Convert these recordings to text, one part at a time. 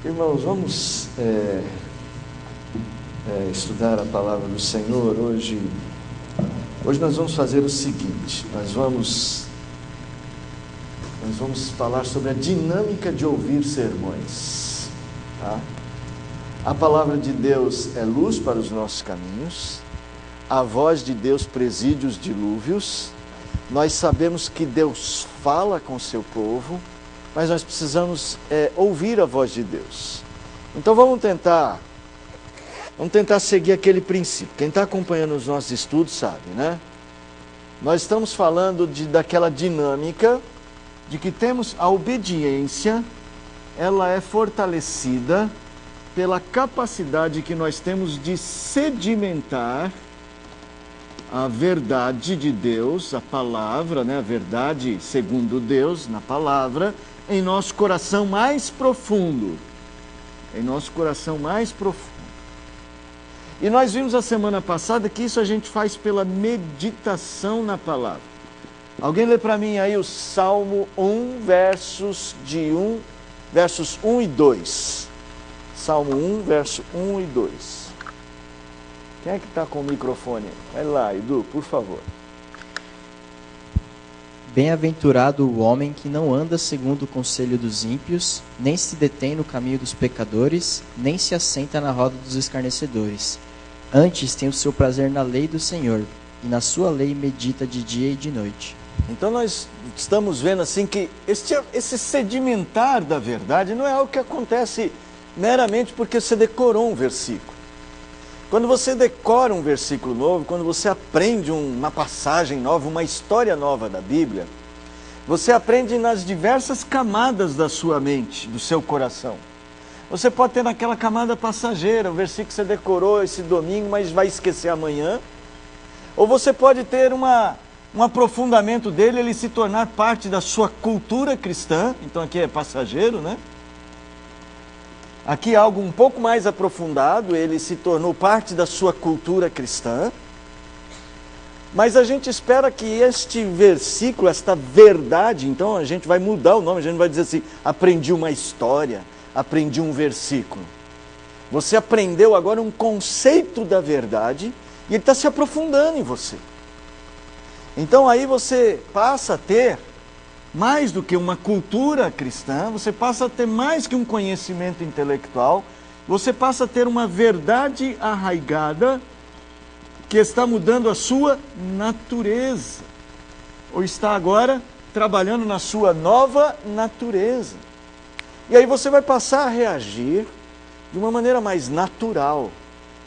Irmãos, vamos estudar a palavra do Senhor hoje. Hoje nós vamos fazer o seguinte: nós vamos falar sobre a dinâmica de ouvir sermões, tá? A palavra de Deus é luz para os nossos caminhos, a voz de Deus preside os dilúvios. Nós sabemos que Deus fala com o seu povo, mas nós precisamos ouvir a voz de Deus. Então vamos tentar seguir aquele princípio. Quem está acompanhando os nossos estudos sabe, né? Nós estamos falando daquela dinâmica de que temos a obediência, ela é fortalecida pela capacidade que nós temos de sedimentar a verdade de Deus, a palavra, né? A verdade segundo Deus, na palavra, em nosso coração mais profundo. Em nosso coração mais profundo. E nós vimos a semana passada que isso a gente faz pela meditação na palavra. Alguém lê para mim aí o Salmo 1, versos 1 e 2. Salmo 1, verso 1 e 2. Quem é que está com o microfone? Vai lá, Edu, por favor. Bem-aventurado o homem que não anda segundo o conselho dos ímpios, nem se detém no caminho dos pecadores, nem se assenta na roda dos escarnecedores. Antes tem o seu prazer na lei do Senhor, e na sua lei medita de dia e de noite. Então nós estamos vendo assim que esse sedimentar da verdade não é algo que acontece meramente porque você decorou um versículo. Quando você decora um versículo novo, quando você aprende uma passagem nova, uma história nova da Bíblia, você aprende nas diversas camadas da sua mente, do seu coração. Você pode ter naquela camada passageira, o versículo que você decorou esse domingo, mas vai esquecer amanhã. Ou você pode ter um aprofundamento dele, ele se tornar parte da sua cultura cristã. Então aqui é passageiro, né? Aqui algo um pouco mais aprofundado, ele se tornou parte da sua cultura cristã. Mas a gente espera que este versículo, esta verdade, então a gente vai mudar o nome, a gente vai dizer assim, aprendi uma história, aprendi um versículo. Você aprendeu agora um conceito da verdade e ele está se aprofundando em você. Então aí você passa a ter mais do que uma cultura cristã, você passa a ter mais que um conhecimento intelectual, você passa a ter uma verdade arraigada que está mudando a sua natureza, ou está agora trabalhando na sua nova natureza. E aí você vai passar a reagir de uma maneira mais natural,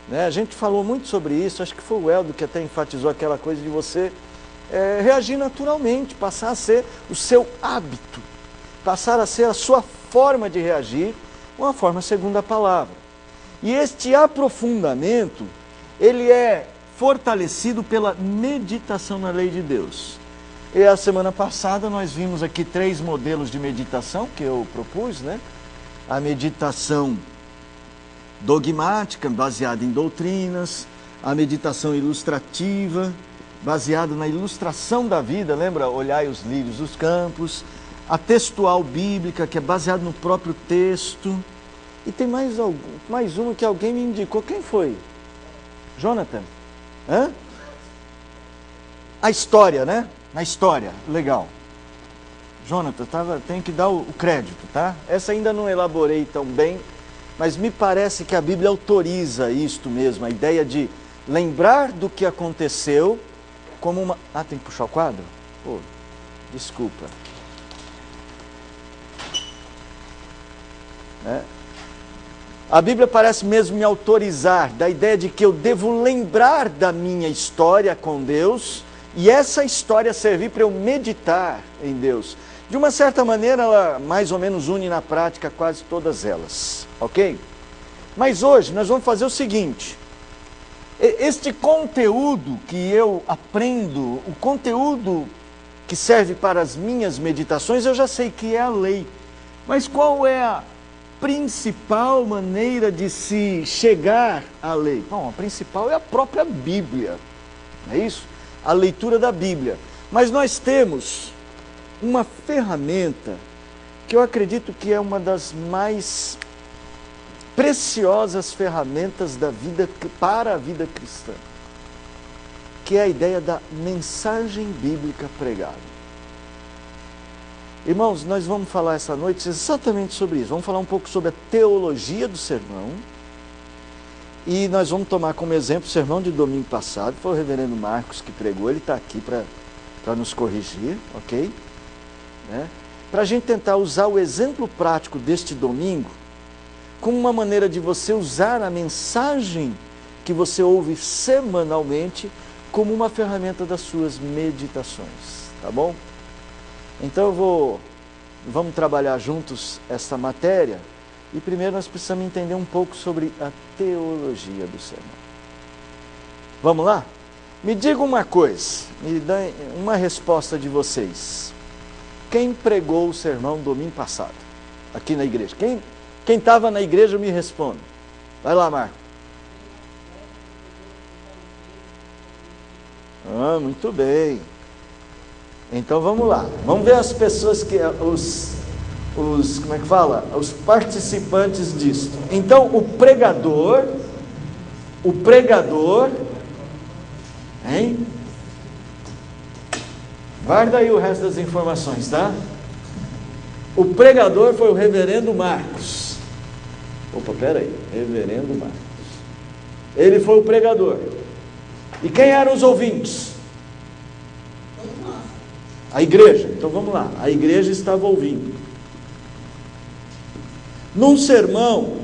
né? A gente falou muito sobre isso, acho que foi o Eldo que até enfatizou aquela coisa de você reagir naturalmente, passar a ser o seu hábito, passar a ser a sua forma de reagir, uma forma segundo a palavra. E este aprofundamento, ele é fortalecido pela meditação na lei de Deus. E a semana passada nós vimos aqui 3 modelos de meditação que eu propus, né? A meditação dogmática, baseada em doutrinas, a meditação ilustrativa, baseado na ilustração da vida, lembra? Olhai os lírios dos campos, a textual bíblica, que é baseada no próprio texto. E tem mais uma que alguém me indicou. Quem foi? Jonathan? Hã? A história, né? Na história, legal. Jonathan, tem que dar o crédito, tá? Essa ainda não elaborei tão bem, mas me parece que a Bíblia autoriza isto mesmo, a ideia de lembrar do que aconteceu como uma... Ah, tem que puxar o quadro? Pô, desculpa. A Bíblia parece mesmo me autorizar da ideia de que eu devo lembrar da minha história com Deus e essa história servir para eu meditar em Deus. De uma certa maneira, ela mais ou menos une na prática quase todas elas, ok? Mas hoje nós vamos fazer o seguinte: este conteúdo que eu aprendo, o conteúdo que serve para as minhas meditações, eu já sei que é a lei. Mas qual é a principal maneira de se chegar à lei? Bom, a principal é a própria Bíblia, não é isso? A leitura da Bíblia. Mas nós temos uma ferramenta que eu acredito que é uma das mais preciosas ferramentas da vida, para a vida cristã, que é a ideia da mensagem bíblica pregada. Irmãos, nós vamos falar essa noite exatamente sobre isso. Vamos falar um pouco sobre a teologia do sermão. E nós vamos tomar como exemplo o sermão de domingo passado. Foi o reverendo Marcos que pregou. Ele está aqui para nos corrigir, ok? Para a gente tentar usar o exemplo prático deste domingo como uma maneira de você usar a mensagem que você ouve semanalmente como uma ferramenta das suas meditações. Tá bom? Então vamos trabalhar juntos essa matéria, e primeiro nós precisamos entender um pouco sobre a teologia do sermão. Vamos lá? Me diga uma coisa, me dê uma resposta de vocês. Quem pregou o sermão domingo passado, aqui na igreja? Quem estava na igreja me responda. Vai lá, Marco. Muito bem. Então vamos lá, vamos ver as pessoas que, como é que fala? Os participantes disso. Então o pregador, hein? Guarda aí o resto das informações, tá? O pregador foi o reverendo Marcos. Opa, peraí, reverendo Marcos. Ele foi o pregador. E quem eram os ouvintes? A igreja. Então vamos lá, a igreja estava ouvindo. Num sermão,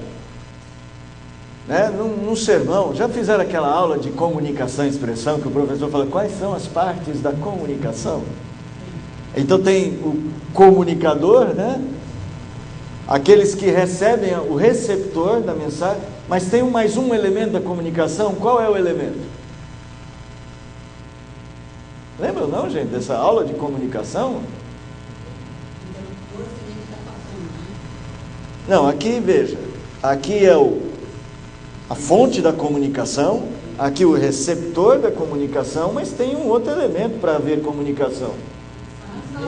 num sermão, já fizeram aquela aula de comunicação e expressão, que o professor fala, quais são as partes da comunicação? Então tem o comunicador, aqueles que recebem, o receptor da mensagem, mas tem mais um elemento da comunicação. Qual é o elemento? Lembra não, gente, dessa aula de comunicação? Não, aqui veja, aqui é a fonte da comunicação, aqui o receptor da comunicação, mas tem um outro elemento para haver comunicação.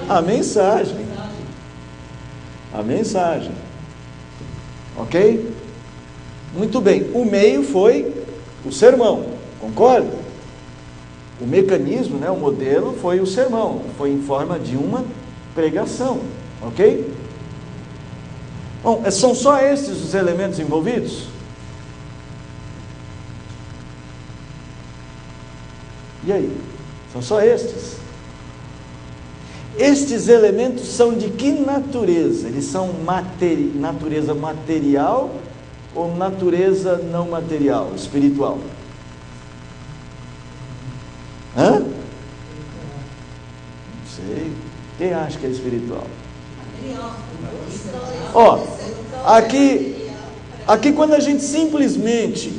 A mensagem. A mensagem. Ok? Muito bem, o meio foi o sermão, concorda? O mecanismo, o modelo foi o sermão, foi em forma de uma pregação, ok? Bom, são só esses os elementos envolvidos? E aí? São só estes? Estes elementos são de que natureza? Eles são natureza material ou natureza não material, espiritual? Hã? Não sei. Quem acha que é espiritual? Aqui quando a gente simplesmente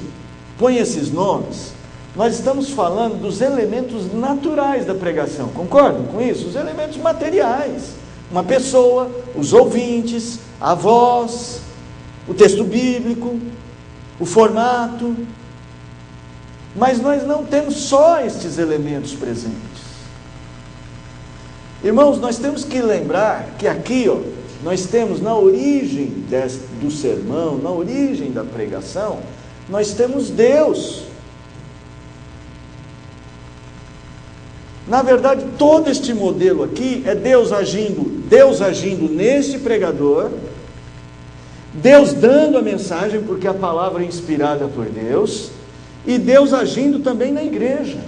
põe esses nomes, nós estamos falando dos elementos naturais da pregação. Concordam com isso? Os elementos materiais. Uma pessoa, os ouvintes, a voz, o texto bíblico, o formato. Mas nós não temos só estes elementos presentes. Irmãos, nós temos que lembrar que aqui, nós temos na origem do sermão, na origem da pregação, nós temos Deus. Na verdade, todo este modelo aqui é Deus agindo neste pregador, Deus dando a mensagem, porque a palavra é inspirada por Deus, e Deus agindo também na igreja.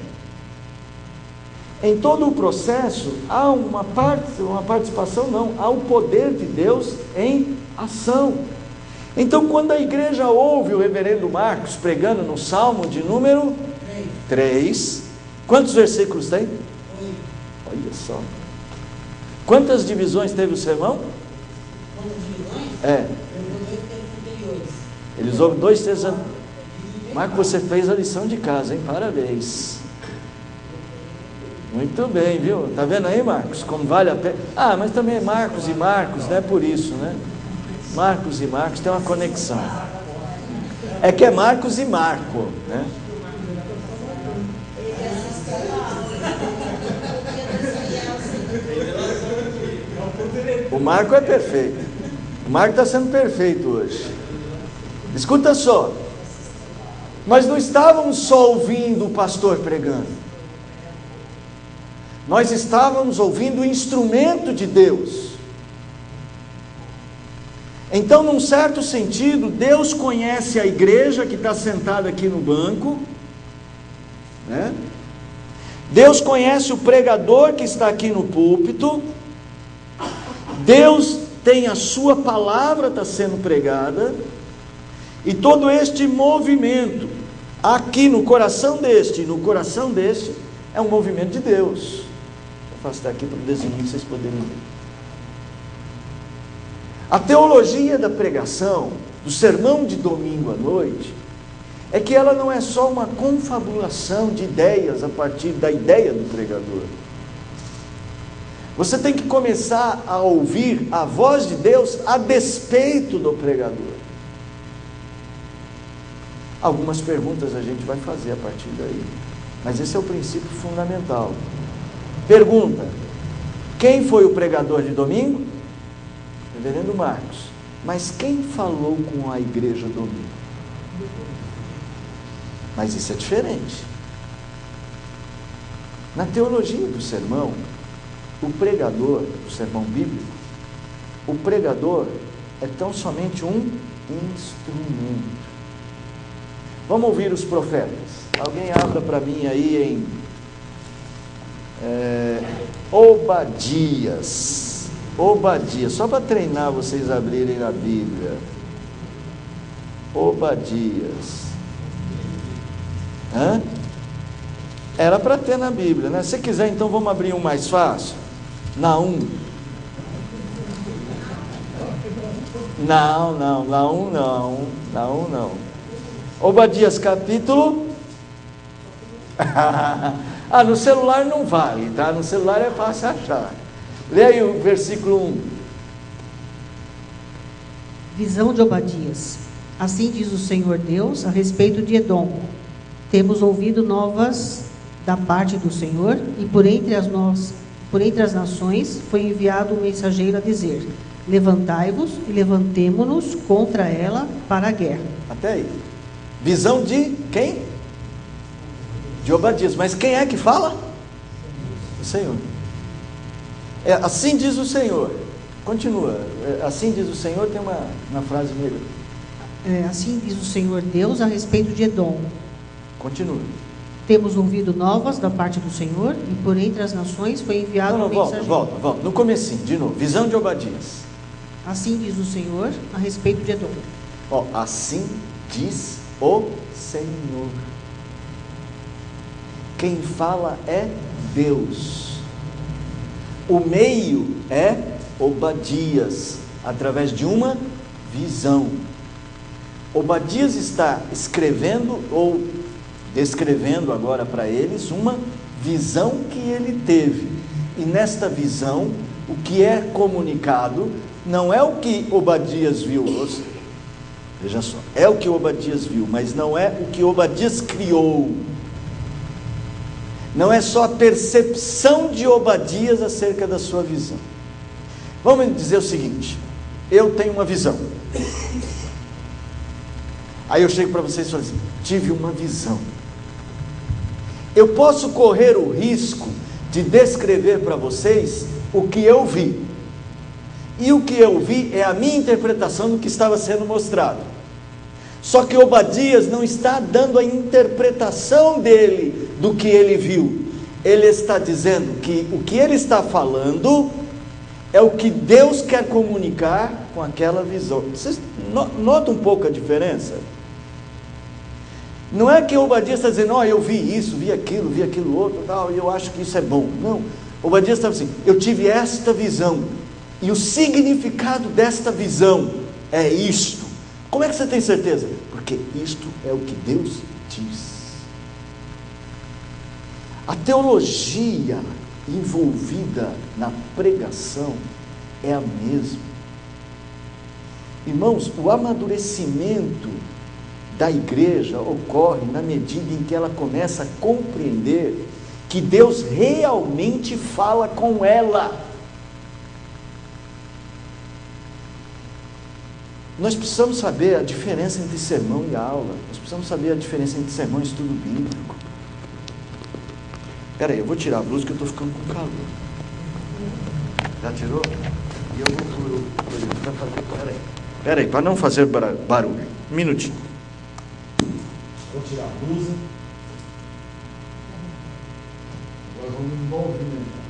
Em todo o processo, há uma participação, há o poder de Deus em ação. Então, quando a igreja ouve o reverendo Marcos pregando no Salmo de número 3, quantos versículos tem? Olha só. Quantas divisões teve o sermão? Eles ouvem 2 terços. Marcos, você fez a lição de casa, hein? Parabéns. Muito bem, viu? Tá vendo aí, Marcos? Como vale a pena. Mas também é Marcos e Marcos, por isso, Marcos e Marcos tem uma conexão. É que é Marcos e Marco, O Marco é perfeito. O Marco está sendo perfeito hoje. Escuta só. Nós não estávamos só ouvindo o pastor pregando. Nós estávamos ouvindo o instrumento de Deus. Então, num certo sentido, Deus conhece a igreja que está sentada aqui no banco, né? Deus conhece o pregador que está aqui no púlpito. Deus tem a sua palavra está sendo pregada, e todo este movimento aqui no coração deste e no coração deste é um movimento de Deus. Vou afastar aqui para o desenho para vocês poderem ver. A teologia da pregação, do sermão de domingo à noite, é que ela não é só uma confabulação de ideias a partir da ideia do pregador. Você tem que começar a ouvir a voz de Deus a despeito do pregador. Algumas perguntas a gente vai fazer a partir daí, mas esse é o princípio fundamental. Pergunta: quem foi o pregador de domingo? Reverendo Marcos. Mas quem falou com a igreja domingo? Mas isso é diferente. Na teologia do sermão, o pregador, do sermão bíblico, o pregador é tão somente um instrumento. Vamos ouvir os profetas. Alguém abra para mim aí em Obadias. Obadias, só para treinar vocês abrirem na Bíblia. Obadias. Era para ter na Bíblia, né? Se quiser, então vamos abrir um mais fácil. Naum. Não. Obadias capítulo. No celular não vale, tá? No celular é fácil achar. Lê aí o versículo 1. Visão de Obadias. Assim diz o Senhor Deus a respeito de Edom. Temos ouvido novas da parte do Senhor, e por entre as nações foi enviado um mensageiro a dizer: levantai-vos e levantemo-nos contra ela para a guerra. Até aí. Visão de quem? De Obadias. Mas quem é que fala? O Senhor. Assim diz o Senhor. Continua. Assim diz o Senhor, tem uma frase melhor. Assim diz o Senhor Deus a respeito de Edom. Continua. Temos ouvido novas da parte do Senhor, e por entre as nações foi enviado um mensageiro. Volta. No comecinho, de novo. Visão de Obadias. Assim diz o Senhor a respeito de Edom. Assim diz o Senhor. Quem fala é Deus. O meio é Obadias, através de uma visão. Obadias está escrevendo ou descrevendo agora para eles uma visão que ele teve. E nesta visão, o que é comunicado não é o que Obadias viu. Veja só, é o que Obadias viu, mas não é o que Obadias criou. Não é só a percepção de Obadias acerca da sua visão. Vamos dizer o seguinte: eu tenho uma visão. Aí eu chego para vocês e falo assim: tive uma visão. Eu posso correr o risco de descrever para vocês o que eu vi. E o que eu vi é a minha interpretação do que estava sendo mostrado. Só que Obadias não está dando a interpretação dele do que ele viu. Ele está dizendo que o que ele está falando é o que Deus quer comunicar com aquela visão. Vocês notam um pouco a diferença? Não é que Obadias está dizendo: eu vi isso, vi aquilo outro, tal, e eu acho que isso é bom. Não, Obadias está assim: eu tive esta visão, e o significado desta visão é isto. Como é que você tem certeza? Porque isto é o que Deus diz. A teologia envolvida na pregação é a mesma. Irmãos, o amadurecimento da igreja ocorre na medida em que ela começa a compreender que Deus realmente fala com ela. Nós precisamos saber a diferença entre sermão e aula. Nós precisamos saber a diferença entre sermão e estudo bíblico. Espera aí, eu vou tirar a blusa que eu estou ficando com calor. Já tirou? E eu vou por... Espera aí, para não fazer barulho. Um minutinho. Vou tirar a blusa. Agora vamos me movimentar.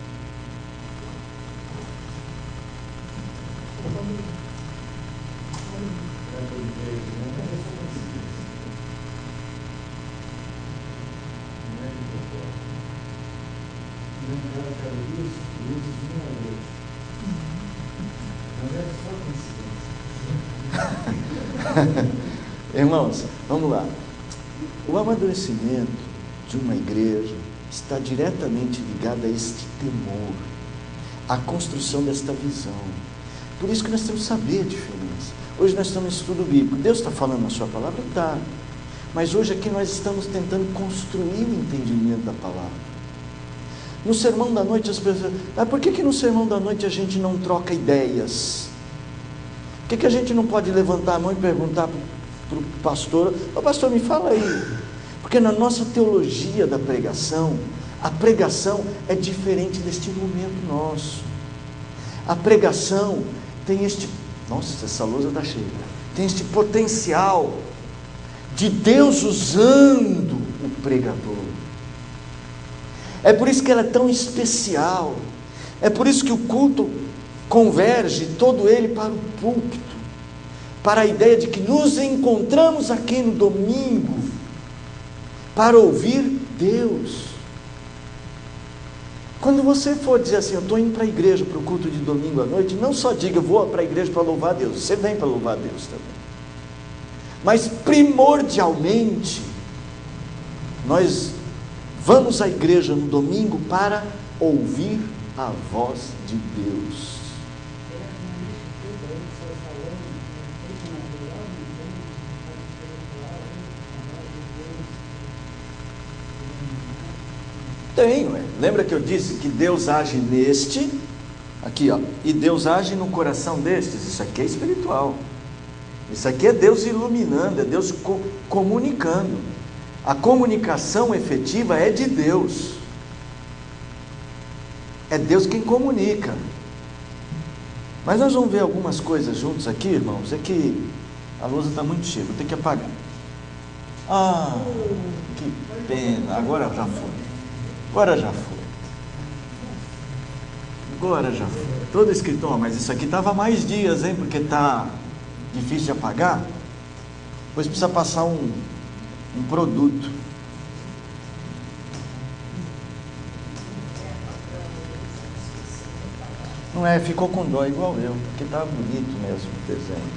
Irmãos, vamos lá. O amadurecimento de uma igreja está diretamente ligado a este temor, à construção desta visão. Por isso que nós temos que saber a diferença. Hoje nós estamos em estudo bíblico. Deus está falando na sua palavra? Está. Mas hoje aqui nós estamos tentando construir o entendimento da palavra. No sermão da noite as pessoas... por que no sermão da noite a gente não troca ideias? Por que a gente não pode levantar a mão e perguntar para o pastor: ô pastor, me fala aí. Porque na nossa teologia da pregação, a pregação é diferente deste momento nosso. A pregação tem este... Nossa, essa lousa está cheia. Tem este potencial de Deus usando o pregador. É por isso que ela é tão especial. É por isso que o culto converge todo ele para o púlpito, para a ideia de que nos encontramos aqui no domingo para ouvir Deus. Quando você for dizer assim: eu estou indo para a igreja para o culto de domingo à noite, não só diga eu vou para a igreja para louvar a Deus. Você vem para louvar a Deus também, mas primordialmente nós vamos à igreja no domingo para ouvir a voz de Deus. Tem, lembra que eu disse que Deus age neste, aqui ó, e Deus age no coração destes? Isso aqui é espiritual. Isso aqui é Deus iluminando, é Deus comunicando. A comunicação efetiva é de Deus. É Deus quem comunica. Mas nós vamos ver algumas coisas juntos aqui, irmãos. É que a luz está muito cheia, vou ter que apagar. Ah, que pena. Agora já foi. Agora já foi. Agora já foi. Todo escritor, mas isso aqui estava mais dias, hein? Porque está difícil de apagar. Pois precisa passar um produto. Não é, ficou com dó igual eu, porque estava bonito mesmo o desenho.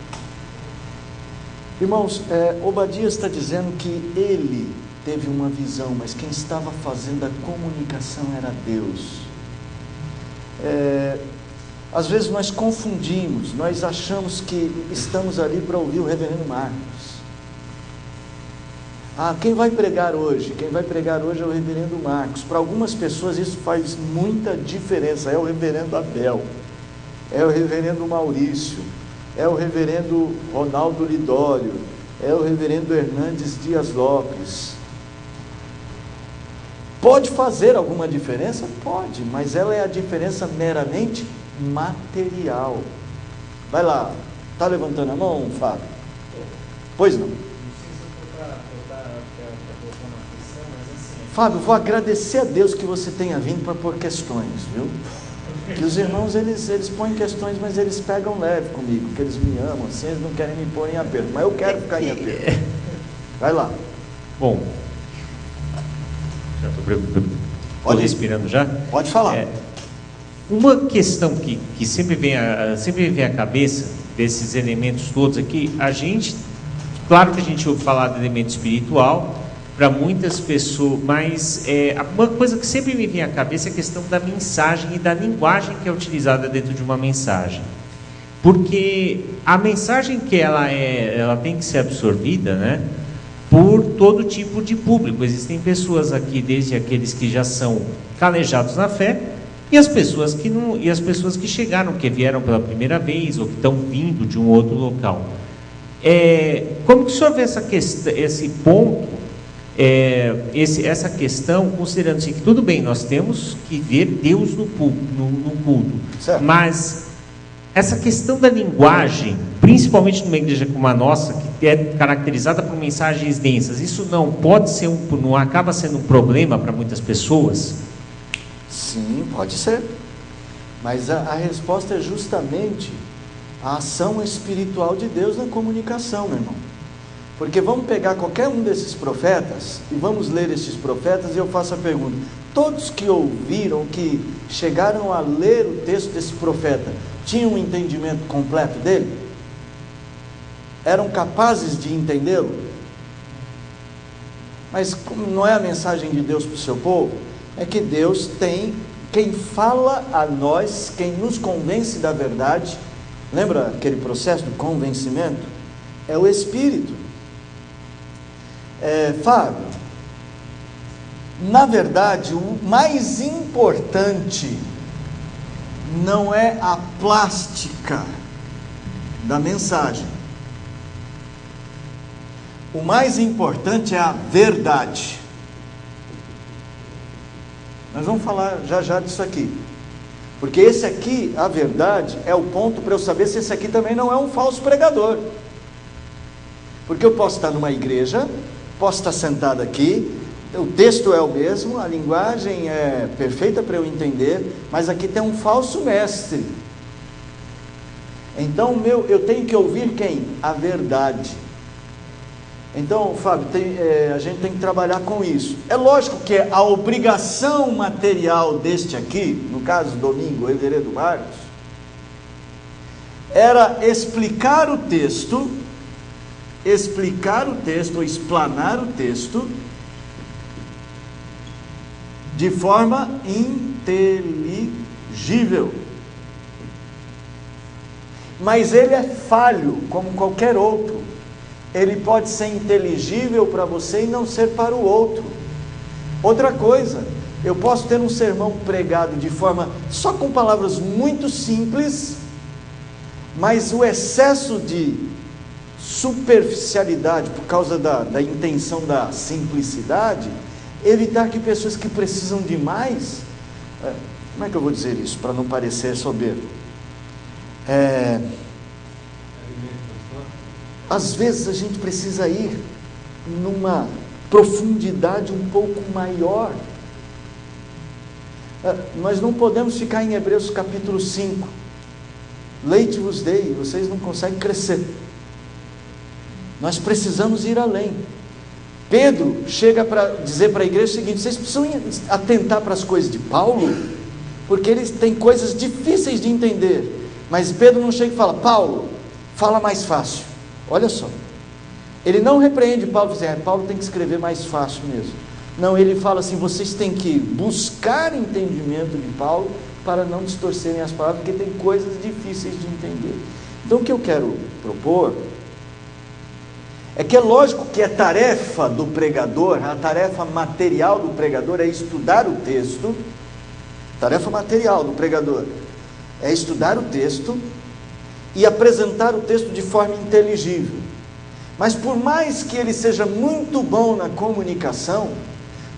Irmãos, Obadias está dizendo que ele teve uma visão, mas quem estava fazendo a comunicação era Deus. Às vezes nós confundimos, nós achamos que estamos ali para ouvir o reverendo Marcos. Quem vai pregar hoje? Quem vai pregar hoje é o reverendo Marcos. Para algumas pessoas isso faz muita diferença. É o reverendo Abel, é o reverendo Maurício, é o reverendo Ronaldo Lidório, é o reverendo Hernandes Dias Lopes. Pode fazer alguma diferença? Pode, mas ela é a diferença meramente material. Vai lá, está levantando a mão, Fábio? Pois não. Fábio, vou agradecer a Deus que você tenha vindo para pôr questões, viu? Que os irmãos, eles põem questões, mas eles pegam leve comigo, porque eles me amam, assim, eles não querem me pôr em aperto, mas eu quero ficar em aperto. Vai lá. Bom, já estou respirando já? Pode falar. Uma questão que sempre vem à cabeça desses elementos todos aqui, claro que a gente ouve falar de elemento espiritual, para muitas pessoas, mas uma coisa que sempre me vem à cabeça é a questão da mensagem e da linguagem que é utilizada dentro de uma mensagem, porque a mensagem que ela tem que ser absorvida, né, por todo tipo de público. Existem pessoas aqui, desde aqueles que já são calejados na fé, e as pessoas que chegaram, que vieram pela primeira vez ou que estão vindo de um outro local. Como que o senhor vê essa questão, esse ponto, essa questão, considerando assim, que tudo bem, nós temos que ver Deus no culto, Certo. mas essa questão da linguagem, principalmente numa igreja como a nossa, que é caracterizada por mensagens densas, isso não acaba sendo um problema para muitas pessoas? Sim, pode ser. Mas a resposta é justamente a ação espiritual de Deus na comunicação, meu irmão. Porque vamos pegar qualquer um desses profetas e vamos ler esses profetas, e eu faço a pergunta: todos que ouviram, que chegaram a ler o texto desse profeta, tinham um entendimento completo dele? Eram capazes de entendê-lo? Mas como não é a mensagem de Deus para o seu povo, é que Deus tem quem fala a nós, quem nos convence da verdade. Lembra aquele processo do convencimento? É o Espírito. Fábio, na verdade, o mais importante não é a plástica da mensagem. O mais importante é a verdade. Nós vamos falar já já disso aqui. Porque esse aqui, a verdade, é o ponto para eu saber se esse aqui também não é um falso pregador. Porque eu posso estar numa igreja, posso estar sentado aqui, o texto é o mesmo, a linguagem é perfeita para eu entender, mas aqui tem um falso mestre. Então eu tenho que ouvir quem? A verdade. Então, Fábio, a gente tem que trabalhar com isso. É lógico que a obrigação material deste aqui, no caso domingo, Reverendo Marcos, era explicar o texto, ou explanar o texto, de forma inteligível. Mas ele é falho, como qualquer outro. Ele pode ser inteligível para você e não ser para o outro. Outra coisa, eu posso ter um sermão pregado de forma, só com palavras muito simples, mas o excesso de superficialidade, por causa da intenção da simplicidade, evitar que pessoas que precisam de mais, como é que eu vou dizer isso, para não parecer soberbo? Às vezes a gente precisa ir numa profundidade um pouco maior. Nós não podemos ficar em Hebreus capítulo 5. Leite vos dei, vocês não conseguem crescer. Nós precisamos ir além. Pedro chega para dizer para a igreja o seguinte: vocês precisam atentar para as coisas de Paulo, porque eles têm coisas difíceis de entender. Mas Pedro não chega e fala: Paulo, fala mais fácil. Olha só, ele não repreende Paulo, dizendo: Paulo tem que escrever mais fácil mesmo. Não, ele fala assim: vocês têm que buscar entendimento de Paulo para não distorcerem as palavras, porque tem coisas difíceis de entender. Então o que eu quero propor é que é lógico que a tarefa do pregador, a tarefa material do pregador é estudar o texto. Tarefa material do pregador é estudar o texto e apresentar o texto de forma inteligível. Mas por mais que ele seja muito bom na comunicação,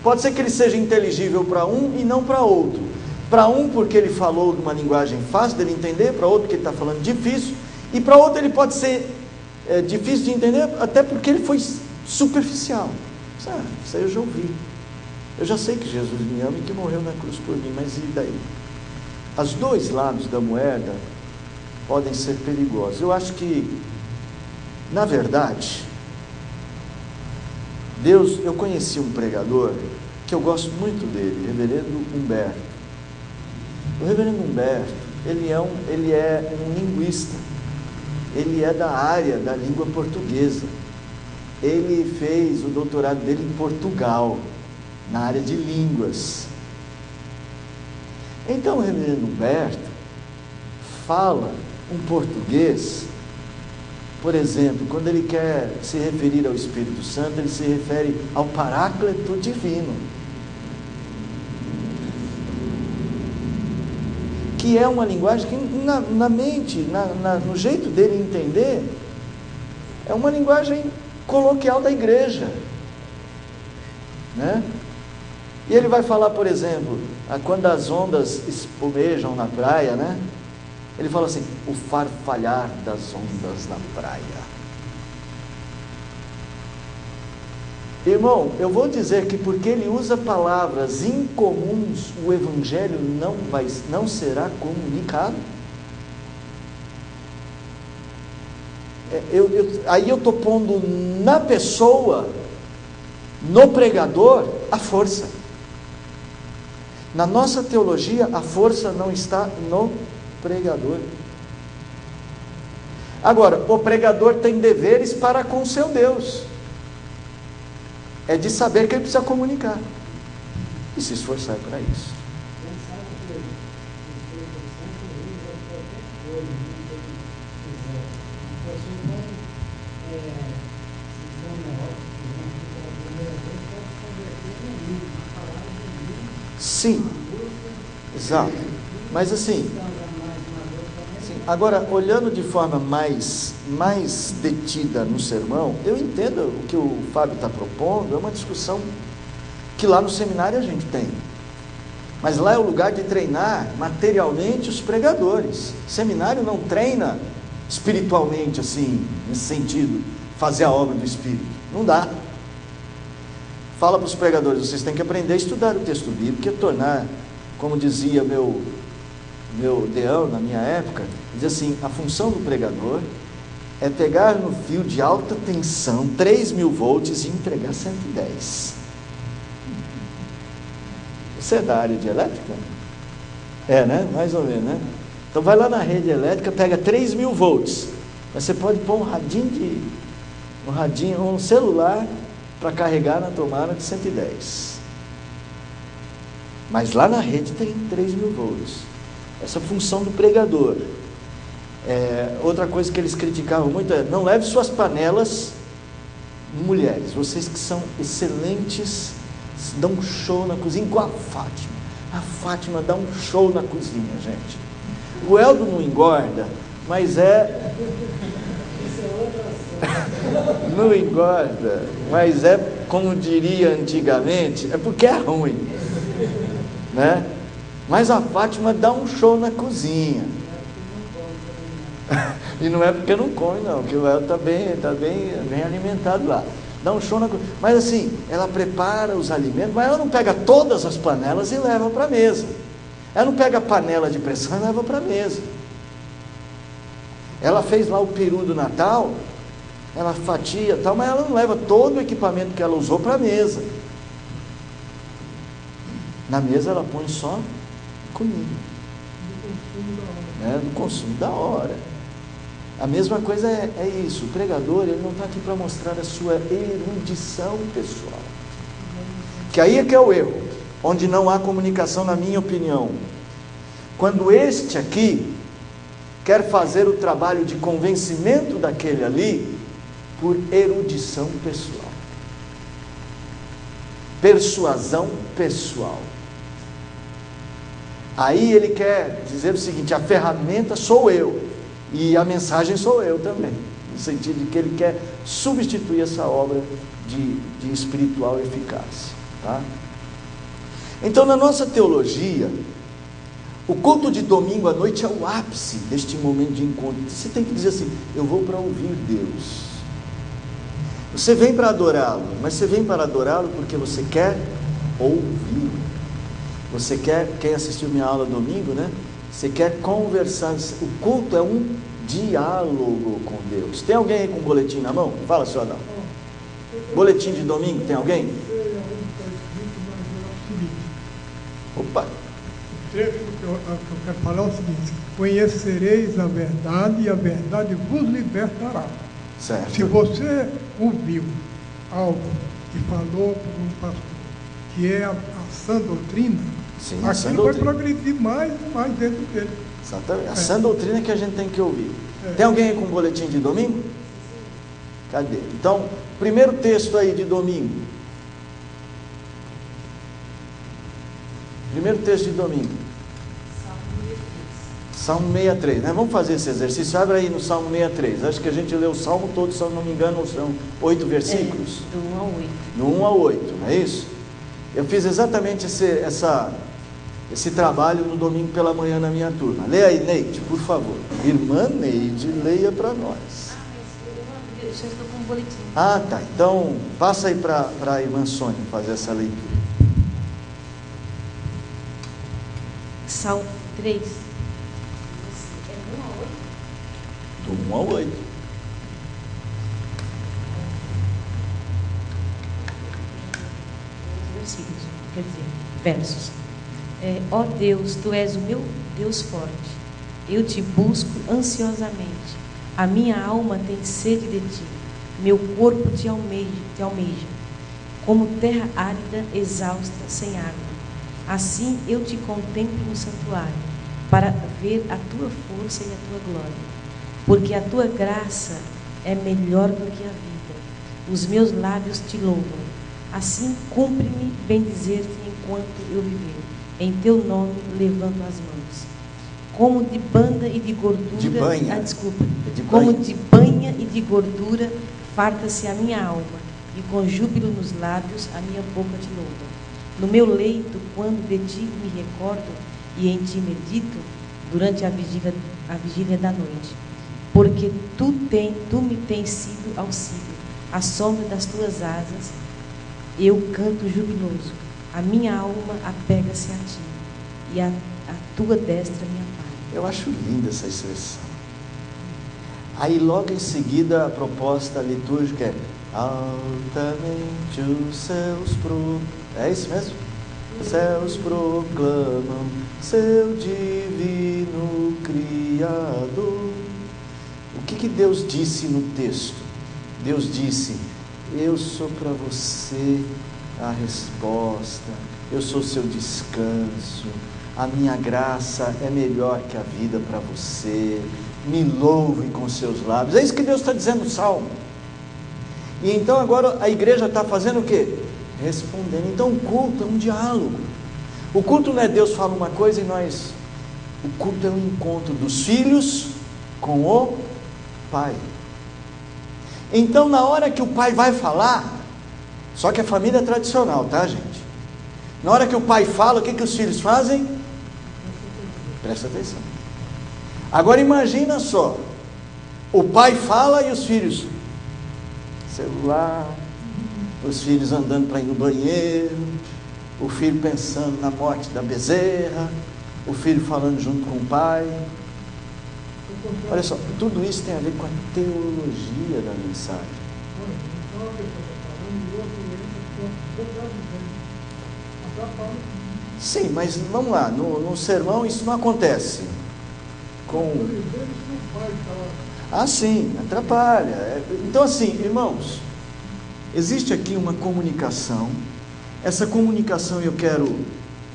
pode ser que ele seja inteligível para um e não para outro. Para um porque ele falou de uma linguagem fácil dele entender, para outro porque ele está falando difícil, e para outro ele pode ser difícil de entender até porque ele foi superficial. Isso aí eu já ouvi. Eu já sei que Jesus me ama e que morreu na cruz por mim, mas e daí? Os dois lados da moeda podem ser perigosos. Eu acho que, na verdade, eu conheci um pregador que eu gosto muito dele, Reverendo Humberto. O Reverendo Humberto, ele é um linguista, ele é da área da língua portuguesa. Ele fez o doutorado dele em Portugal, na área de línguas. Então o Reverendo Humberto fala um português, por exemplo, quando ele quer se referir ao Espírito Santo, ele se refere ao Paráclito Divino, que é uma linguagem que na mente, no jeito dele entender, É uma linguagem coloquial da igreja, né? E ele vai falar, por exemplo, quando as ondas espumejam na praia, né? Ele fala assim, o farfalhar das ondas na praia. Irmão, eu vou dizer que porque ele usa palavras incomuns, o evangelho não será comunicado. Aí eu estou pondo na pessoa, no pregador, a força. Na nossa teologia, a força não está no pregador. Agora, o pregador tem deveres para com seu Deus. É de saber que ele precisa comunicar e se esforçar para isso. Sim, exato. Mas assim, agora, olhando de forma mais detida no sermão, eu entendo o que o Fábio está propondo, é uma discussão que lá no seminário a gente tem. Mas lá é o lugar de treinar materialmente os pregadores. O seminário não treina espiritualmente, assim, nesse sentido, fazer a obra do Espírito. Não dá. Fala para os pregadores, vocês têm que aprender a estudar o texto bíblico e tornar, como dizia meu deão na minha época, diz assim, a função do pregador é pegar no fio de alta tensão 3.000 volts e entregar 110. Você é da área de elétrica? É, né? Mais ou menos, né? Então vai lá na rede elétrica, pega 3.000 volts, mas você pode pôr um celular para carregar na tomada de 110. Mas lá na rede tem 3.000 volts. Essa função do pregador. Outra coisa que eles criticavam muito é, não leve suas panelas, mulheres, vocês que são excelentes, dão um show na cozinha, igual a Fátima. A Fátima dá um show na cozinha, gente. O Eldo não engorda, mas não engorda, mas como diria antigamente, é porque é ruim, né? Mas a Fátima dá um show na cozinha. E não é porque não come, não, porque ela está bem alimentado lá. Dá um show na cozinha. Mas assim, ela prepara os alimentos, mas ela não pega todas as panelas e leva para a mesa. Ela não pega a panela de pressão e leva para a mesa. Ela fez lá o peru do Natal, ela fatia e tal, mas ela não leva todo o equipamento que ela usou para a mesa. Na mesa ela põe só comida, do consumo da hora. A mesma coisa é isso. O pregador, ele não está aqui para mostrar a sua erudição pessoal, que aí é que é o erro, onde não há comunicação, na minha opinião. Quando este aqui quer fazer o trabalho de convencimento daquele ali por erudição pessoal, persuasão pessoal, aí ele quer dizer o seguinte: a ferramenta sou eu e a mensagem sou eu também, no sentido de que ele quer substituir essa obra de espiritual eficácia, tá? Então, na nossa teologia, o culto de domingo à noite é o ápice deste momento de encontro. Você tem que dizer assim: eu vou para ouvir Deus. Você vem para adorá-lo, mas você vem para adorá-lo porque você quer ouvir. Você quem assistiu minha aula domingo, né? Você quer conversar. O culto é um diálogo com Deus. Tem alguém aí com boletim na mão? Fala, senhor Adão. Boletim de domingo, tem alguém? Opa! O trecho que eu quero falar é o seguinte: conhecereis a verdade e a verdade vos libertará. Certo. Se você ouviu algo que falou por um pastor, que é a sã doutrina, sim, aquilo vai progredir mais e mais dentro dele. Exatamente. A sã doutrina que a gente tem que ouvir. Tem alguém aí com boletim de domingo? Cadê? Então, primeiro texto aí de domingo. Primeiro texto de domingo. Salmo 63, né? Vamos fazer esse exercício. Abre aí no Salmo 63. Acho que a gente leu o Salmo todo, se eu não me engano, são 8 versículos. Do 1 ao 8. Do 1 ao 8, não é isso? Eu fiz exatamente esse trabalho no domingo pela manhã na minha turma. Leia aí, Neide, por favor. Irmã Neide, leia para nós. Eu só estou com um boletim. Ah, tá. Então, passa aí para a irmã Sônia fazer essa leitura. Salmo 3. Do 1 ao 8. Versículos, quer dizer, versos. Ó Deus, Tu és o meu Deus forte. Eu te busco ansiosamente. A minha alma tem sede de Ti. Meu corpo te almeja. Como terra árida, exausta, sem água. Assim eu te contemplo no santuário, para ver a Tua força e a Tua glória. Porque a Tua graça é melhor do que a vida. Os meus lábios te louvam. Assim cumpre-me bendizer-te enquanto eu viver. Em Teu nome levanto as mãos. Como de banda e de gordura... De banha. Como de banha e de gordura farta-se a minha alma, e com júbilo nos lábios a minha boca te louva. No meu leito, quando de Ti me recordo e em Ti medito, durante a vigília da noite. Porque tu me tens sido auxílio, à sombra das Tuas asas, eu canto jubiloso. A minha alma apega-se a Ti, e a Tua destra me ampara. Eu acho linda essa expressão. Aí logo em seguida a proposta litúrgica é: altamente os céus é isso mesmo? Os céus proclamam seu divino Criador. O que Deus disse no texto? Deus disse: eu sou para você a resposta, eu sou seu descanso, a minha graça é melhor que a vida para você, me louve com seus lábios. É isso que Deus está dizendo no Salmo. E então agora a igreja está fazendo o quê? Respondendo. Então o culto é um diálogo. O culto não é Deus fala uma coisa e nós... O culto é um encontro dos filhos com o Pai. Então na hora que o Pai vai falar, só que a família é tradicional, tá, gente? Na hora que o Pai fala, o que os filhos fazem? Presta atenção. Agora imagina só, o pai fala e os filhos, celular, os filhos andando para ir no banheiro, o filho pensando na morte da bezerra, o filho falando junto com o pai. Olha só, tudo isso tem a ver com a teologia da mensagem. Sim, mas vamos lá, no sermão isso não acontece. Sim, atrapalha. Então assim, irmãos, existe aqui uma comunicação. Essa comunicação eu quero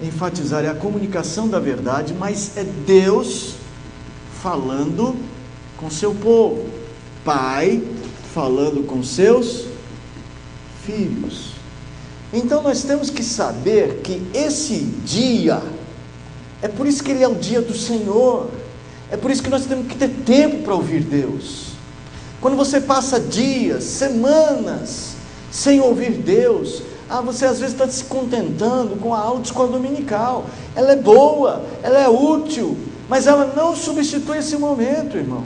enfatizar, é a comunicação da verdade, mas é Deus falando com seu povo, Pai falando com seus filhos. Então nós temos que saber que esse dia, é por isso que ele é o dia do Senhor, é por isso que nós temos que ter tempo para ouvir Deus. Quando você passa dias, semanas, sem ouvir Deus, você às vezes está se contentando com a aula de escola dominical. Ela é boa, ela é útil, mas ela não substitui esse momento, irmão.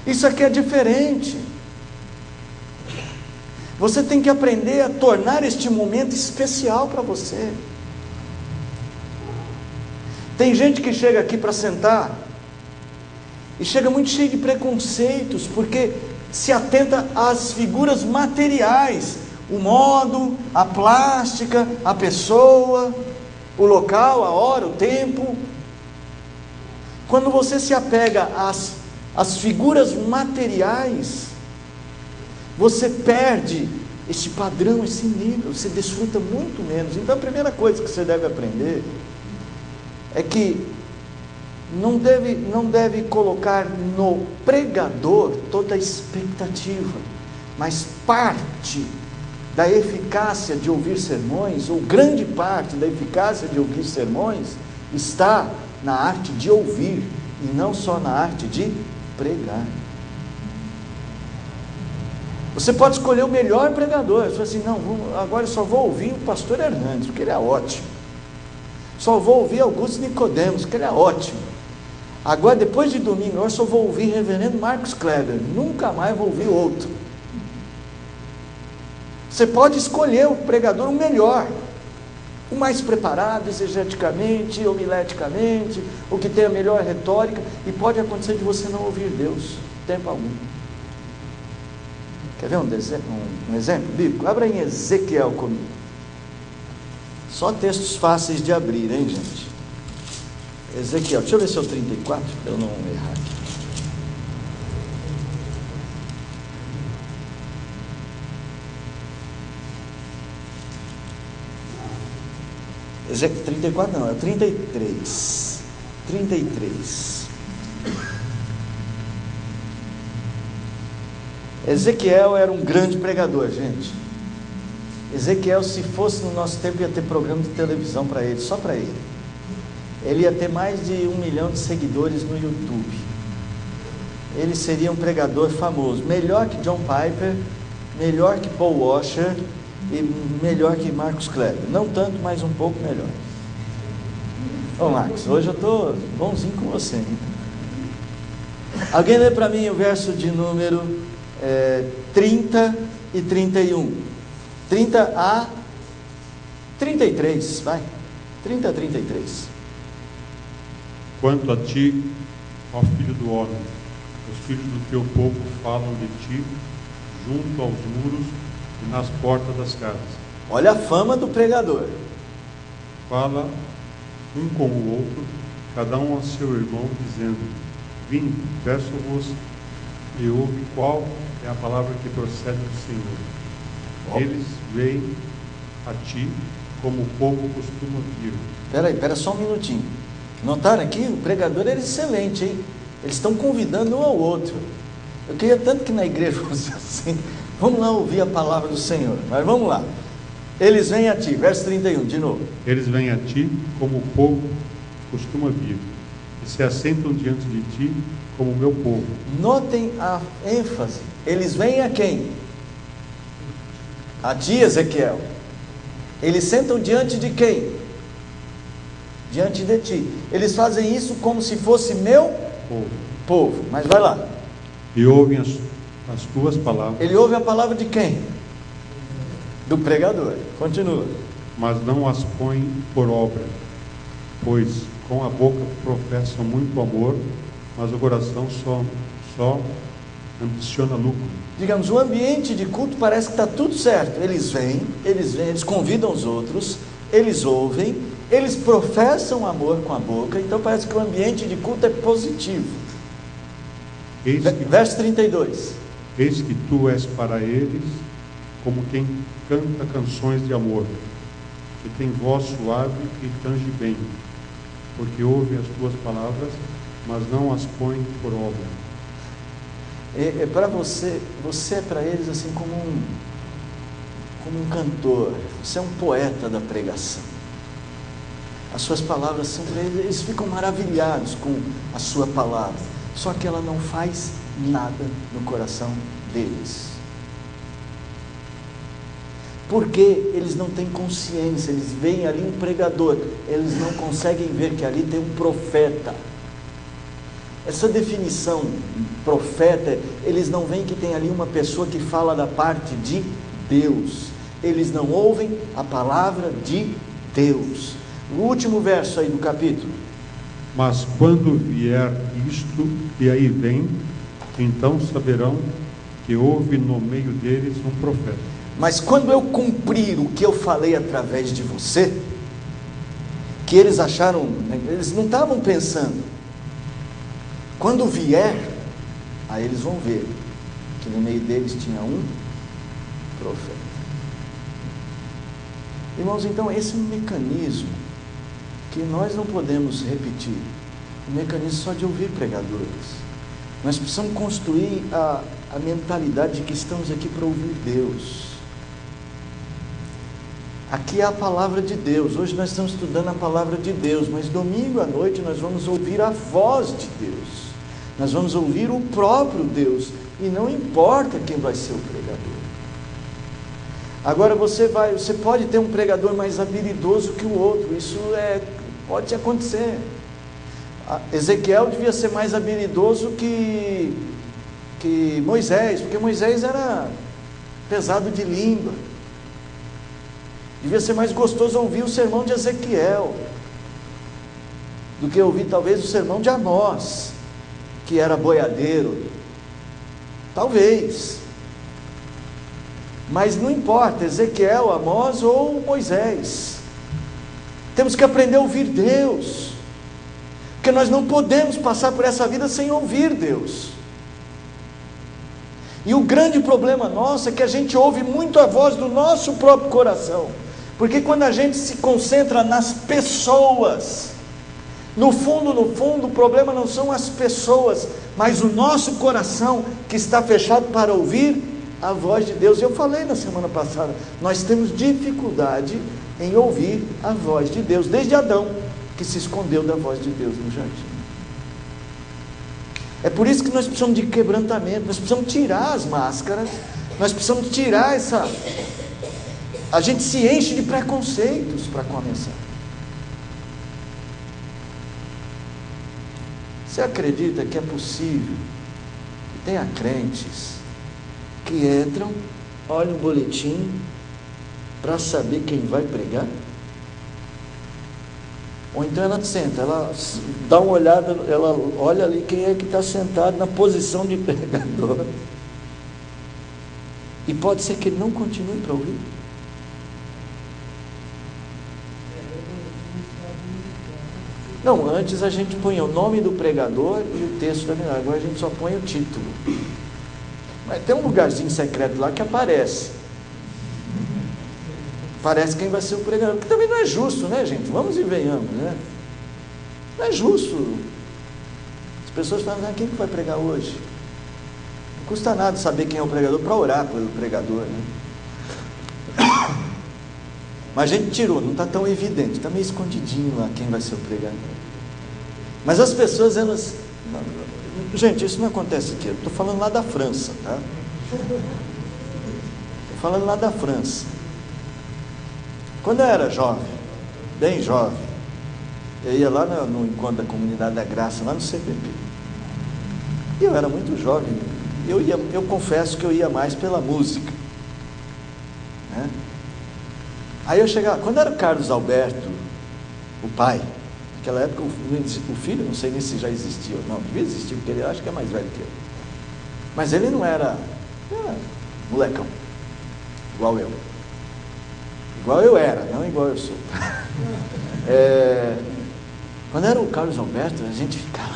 Isso aqui é diferente. Você tem que aprender a tornar este momento especial para você. Tem gente que chega aqui para sentar e chega muito cheio de preconceitos, porque se atenta às figuras materiais, o modo, a plástica, a pessoa, o local, a hora, o tempo. Quando você se apega às figuras materiais, você perde esse padrão, esse nível, você desfruta muito menos. Então a primeira coisa que você deve aprender é que não deve colocar no pregador toda a expectativa, mas parte da eficácia de ouvir sermões, ou grande parte da eficácia de ouvir sermões, está na arte de ouvir e não só na arte de pregar. Você pode escolher o melhor pregador. Você fala assim, não, agora eu só vou ouvir o pastor Hernandes, porque ele é ótimo. Só vou ouvir Augusto Nicodemos, porque ele é ótimo. Agora, depois de domingo, eu só vou ouvir reverendo Marcos Kleber, nunca mais vou ouvir outro. Você pode escolher o pregador o melhor, o mais preparado exegeticamente, homileticamente, o que tem a melhor retórica, e pode acontecer de você não ouvir Deus, tempo algum. Quer ver um exemplo bíblico? Abra em Ezequiel comigo. Só textos fáceis de abrir, hein, gente? Ezequiel, deixa eu ver se é o 34, para eu não errar aqui. Ezequiel 34 não, é o 33. 33. Ezequiel era um grande pregador, gente. Ezequiel, se fosse no nosso tempo, ia ter programa de televisão para ele, só para ele. Ele ia ter mais de 1 milhão de seguidores no YouTube. Ele seria um pregador famoso, melhor que John Piper, melhor que Paul Washer e melhor que Marcos Kleber. Não tanto, mas um pouco melhor. Ô Marcos, hoje eu estou bonzinho com você, hein? Alguém lê para mim o verso de número 30 e 31. 30 a 33, vai. 30 a 33. Quanto a ti, ó filho do homem, os filhos do teu povo falam de ti junto aos muros e nas portas das casas. Olha a fama do pregador. Fala um com o outro, cada um a seu irmão, dizendo: vinde, peço-vos, e ouve qual é a palavra que procede do Senhor. Eles vêm a ti como o povo costuma vir. Espera só um minutinho. Notaram aqui? O pregador era excelente, hein? Eles estão convidando um ao outro. Eu queria tanto que na igreja fosse assim. Vamos lá ouvir a palavra do Senhor. Mas vamos lá. Eles vêm a ti, verso 31, de novo. Eles vêm a ti como o povo costuma vir, e se assentam diante de ti como o meu povo. Notem a ênfase. Eles vêm a quem? A ti, Ezequiel. Eles sentam diante de quem? Diante de ti. Eles fazem isso como se fosse meu povo. Mas vai lá. E ouvem as tuas palavras. Ele ouve a palavra de quem? Do pregador. Continua. Mas não as põe por obra, pois com a boca professam muito amor, mas o coração só ambiciona lucro. Digamos, o ambiente de culto parece que está tudo certo. Eles vêm, eles convidam os outros, eles ouvem, eles professam amor com a boca, então parece que o ambiente de culto é positivo. Verso 32. Eis que tu és para eles como quem canta canções de amor, que tem voz suave e tange bem, porque ouve as tuas palavras, mas não as põe por obra. Para você é para eles assim como um cantor, você é um poeta da pregação. As suas palavras são para eles ficam maravilhados com a sua palavra, só que ela não faz nada no coração deles. Porque eles não têm consciência, eles veem ali um pregador, eles não conseguem ver que ali tem um profeta. Essa definição, profeta, eles não veem que tem ali uma pessoa que fala da parte de Deus. Eles não ouvem a palavra de Deus. O último verso aí do capítulo. Mas quando vier isto, e aí vem, então saberão que houve no meio deles um profeta. Mas quando eu cumprir o que eu falei através de você, que eles acharam, eles não estavam pensando. Quando vier, aí eles vão ver que no meio deles tinha um profeta. Irmãos, então esse é um mecanismo que nós não podemos repetir. Um mecanismo só de ouvir pregadores. Nós precisamos construir a mentalidade de que estamos aqui para ouvir Deus. Aqui é a palavra de Deus. Hoje nós estamos estudando a palavra de Deus, mas domingo à noite nós vamos ouvir a voz de Deus. Nós vamos ouvir o próprio Deus, e não importa quem vai ser o pregador. Agora você pode ter um pregador mais habilidoso que o outro, isso pode acontecer. Ezequiel devia ser mais habilidoso que Moisés, porque Moisés era pesado de língua. Devia ser mais gostoso ouvir o sermão de Ezequiel do que ouvir talvez o sermão de Amós, que era boiadeiro. Talvez. Mas não importa, Ezequiel, Amós ou Moisés. Temos que aprender a ouvir Deus, porque nós não podemos passar por essa vida sem ouvir Deus. E o grande problema nosso é que a gente ouve muito a voz do nosso próprio coração, porque quando a gente se concentra nas pessoas, no fundo, o problema não são as pessoas, mas o nosso coração que está fechado para ouvir a voz de Deus. Eu falei na semana passada, nós temos dificuldade em ouvir a voz de Deus, desde Adão, que se escondeu da voz de Deus no jardim. É por isso que nós precisamos de quebrantamento, nós precisamos tirar as máscaras, nós precisamos tirar a gente se enche de preconceitos para começar. Você acredita que é possível que tenha crentes que entram, olham o boletim para saber quem vai pregar? Ou então ela senta, ela dá uma olhada, ela olha ali quem é que está sentado na posição de pregador, e pode ser que ele não continue para ouvir. Não, antes a gente punha o nome do pregador e o texto da mensagem, agora a gente só põe o título. Mas tem um lugarzinho secreto lá que aparece quem vai ser o pregador, que também não é justo, né, gente? Vamos e venhamos, né? Não é justo. As pessoas falam, quem que vai pregar hoje? Não custa nada saber quem é o pregador para orar pelo pregador, né? Mas a gente tirou, não está tão evidente, está meio escondidinho lá quem vai ser o pregador. Mas as pessoas, elas... Gente, isso não acontece aqui, eu estou falando lá da França, tá? Estou falando lá da França. Quando eu era jovem, bem jovem, eu ia lá no encontro da Comunidade da Graça, lá no CPP. E eu era muito jovem, eu confesso que eu ia mais pela música, né? Aí eu chegava, quando era o Carlos Alberto, o pai, naquela época o filho, não sei nem se já existia ou não, devia existir, porque ele acho que é mais velho que eu. Mas ele não era molecão, igual eu. Igual eu era, não igual eu sou. Quando era o Carlos Alberto, a gente ficava,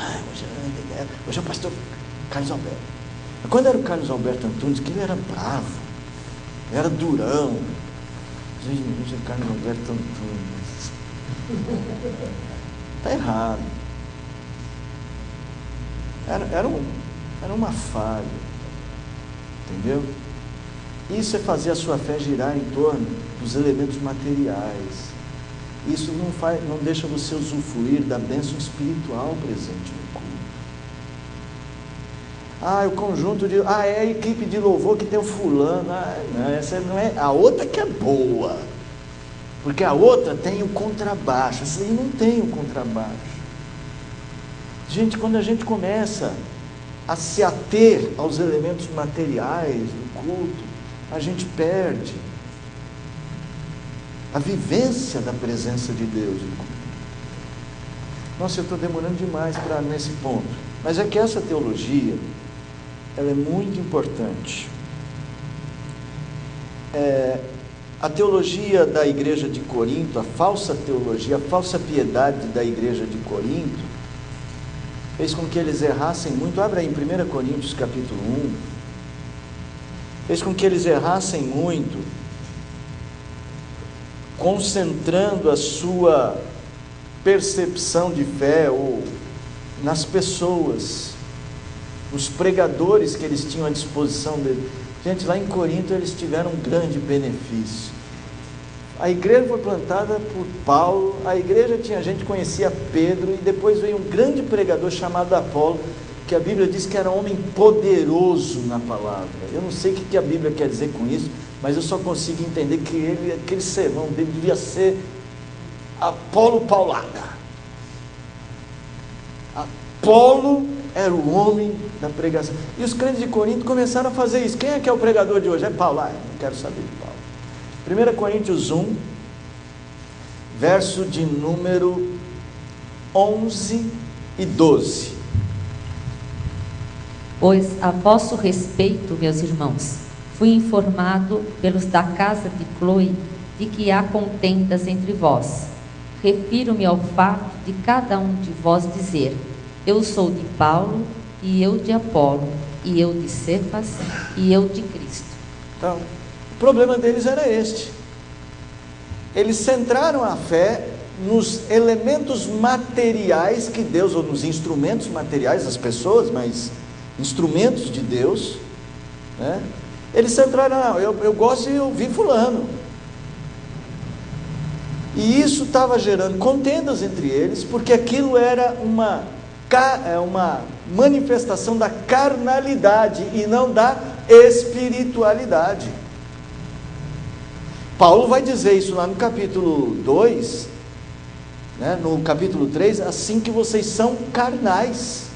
hoje é o pastor Carlos Alberto. Mas quando era o Carlos Alberto Antunes, que ele era bravo, ele era durão. Gente, Carlos Alberto Antunes. Está errado. Era uma falha. Entendeu? Isso é fazer a sua fé girar em torno dos elementos materiais. Isso não deixa você usufruir da bênção espiritual presente no culto. O conjunto de... é a equipe de louvor que tem o fulano. Não, essa não é... A outra que é boa. Porque a outra tem o contrabaixo. Essa aí não tem o contrabaixo. Gente, quando a gente começa a se ater aos elementos materiais do culto, a gente perde a vivência da presença de Deus. Nossa, eu estou demorando demais nesse ponto. Mas é que essa teologia, ela é muito importante. A teologia da igreja de Corinto, a falsa teologia, a falsa piedade da igreja de Corinto, fez com que eles errassem muito. Abre aí em 1 Coríntios capítulo 1. Fez com que eles errassem muito, concentrando a sua percepção de fé nas pessoas, nos pregadores que eles tinham à disposição deles. Gente, lá em Corinto eles tiveram um grande benefício. A igreja foi plantada por Paulo, a igreja tinha gente que conhecia Pedro, e depois veio um grande pregador chamado Apolo, que a Bíblia diz que era um homem poderoso na palavra. Eu não sei o que a Bíblia quer dizer com isso, mas eu só consigo entender que aquele sermão dele devia ser Apolo Paulada. Apolo era o homem da pregação. E os crentes de Corinto começaram a fazer isso. Quem é que é o pregador de hoje? É Paulo. Não quero saber de Paulo. 1 Coríntios 1, verso de número 11 e 12. Pois a vosso respeito, meus irmãos, fui informado pelos da casa de Cloe de que há contendas entre vós. Refiro-me ao fato de cada um de vós dizer: eu sou de Paulo, e eu de Apolo, e eu de Cefas, e eu de Cristo. Então, o problema deles era este. Eles centraram a fé nos elementos materiais que Deus, ou nos instrumentos materiais das pessoas, mas instrumentos de Deus, né? Eles centraram, eu gosto de ouvir fulano. E isso estava gerando contendas entre eles, porque aquilo era uma manifestação da carnalidade e não da espiritualidade. Paulo vai dizer isso lá no capítulo 2, né, no capítulo 3, assim que vocês são carnais,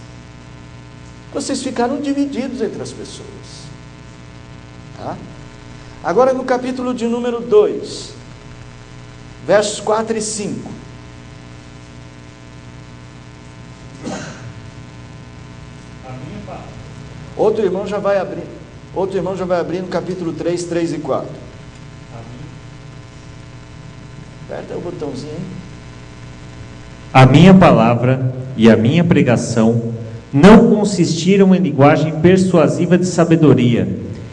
vocês ficaram divididos entre as pessoas. Tá? Agora no capítulo de número 2, versos 4 e 5. Outro irmão já vai abrir no capítulo 3, 3 e 4. Aperta o botãozinho aí. A minha palavra e a minha pregação não consistiram em linguagem persuasiva de sabedoria,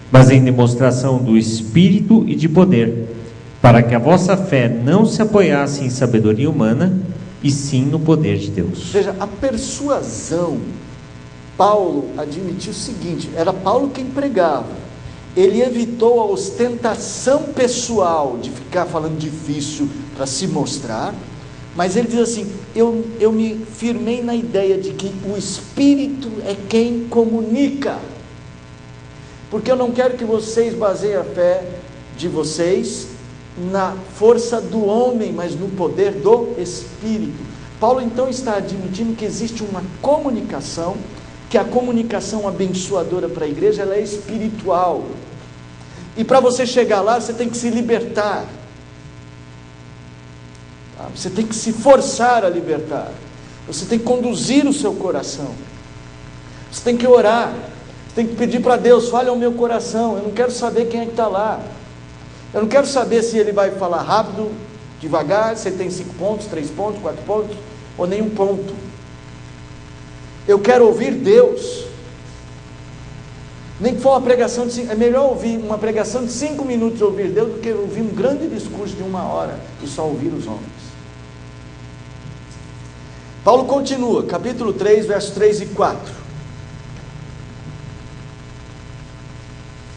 mas em demonstração do Espírito e de poder, para que a vossa fé não se apoiasse em sabedoria humana, e sim no poder de Deus. Veja, a persuasão, Paulo admitiu o seguinte, era Paulo quem pregava. Ele evitou a ostentação pessoal de ficar falando difícil para se mostrar, mas ele diz assim, eu me firmei na ideia de que o Espírito é quem comunica, porque eu não quero que vocês baseiem a fé de vocês na força do homem, mas no poder do Espírito. Paulo então está admitindo que existe uma comunicação, que a comunicação abençoadora para a igreja, ela é espiritual, e para você chegar lá, você tem que se libertar, tá? Você tem que se forçar a libertar, você tem que conduzir o seu coração, você tem que orar, você tem que pedir para Deus, fale ao meu coração, eu não quero saber quem é que está lá, eu não quero saber se ele vai falar rápido, devagar, se ele tem 5 pontos, 3 pontos, 4 pontos, ou nenhum ponto. Eu quero ouvir Deus. Nem que for uma pregação de 5, é melhor ouvir uma pregação de 5 minutos ouvir Deus do que ouvir um grande discurso de 1 hora e só ouvir os homens. Paulo continua, capítulo 3, versos 3 e 4.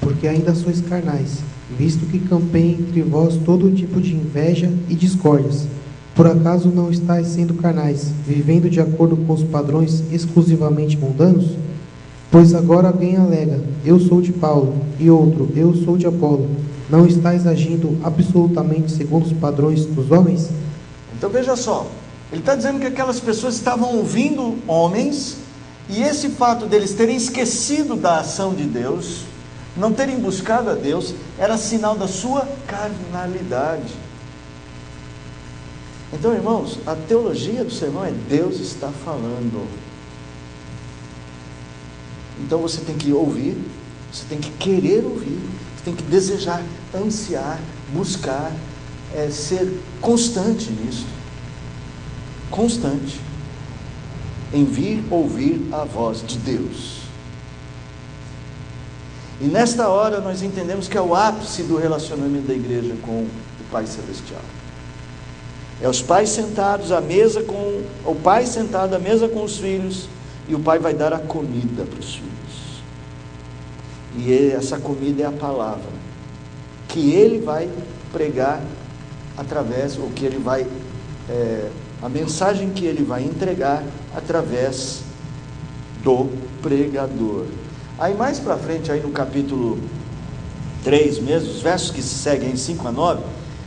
Porque ainda sois carnais, visto que campei entre vós todo tipo de inveja e discórdias. Por acaso não estáis sendo carnais, vivendo de acordo com os padrões exclusivamente mundanos? Pois agora alguém alega, eu sou de Paulo, e outro, eu sou de Apolo. Não estáis agindo absolutamente segundo os padrões dos homens? Então veja só, ele está dizendo que aquelas pessoas estavam ouvindo homens, e esse fato deles terem esquecido da ação de Deus, não terem buscado a Deus, era sinal da sua carnalidade. Então, irmãos, a teologia do sermão é Deus está falando. Então você tem que ouvir, você tem que querer ouvir, você tem que desejar, ansiar, buscar, ser constante nisso. Constante em vir ouvir a voz de Deus. E nesta hora nós entendemos que é o ápice do relacionamento da igreja com o Pai Celestial. É os pais sentados à mesa com... O pai sentado à mesa com os filhos, e o pai vai dar a comida para os filhos. E essa comida é a palavra, que ele vai pregar através, o que ele vai, a mensagem que ele vai entregar através do pregador. Aí mais para frente, aí no capítulo 3 mesmo, os versos que se seguem em 5 a 9,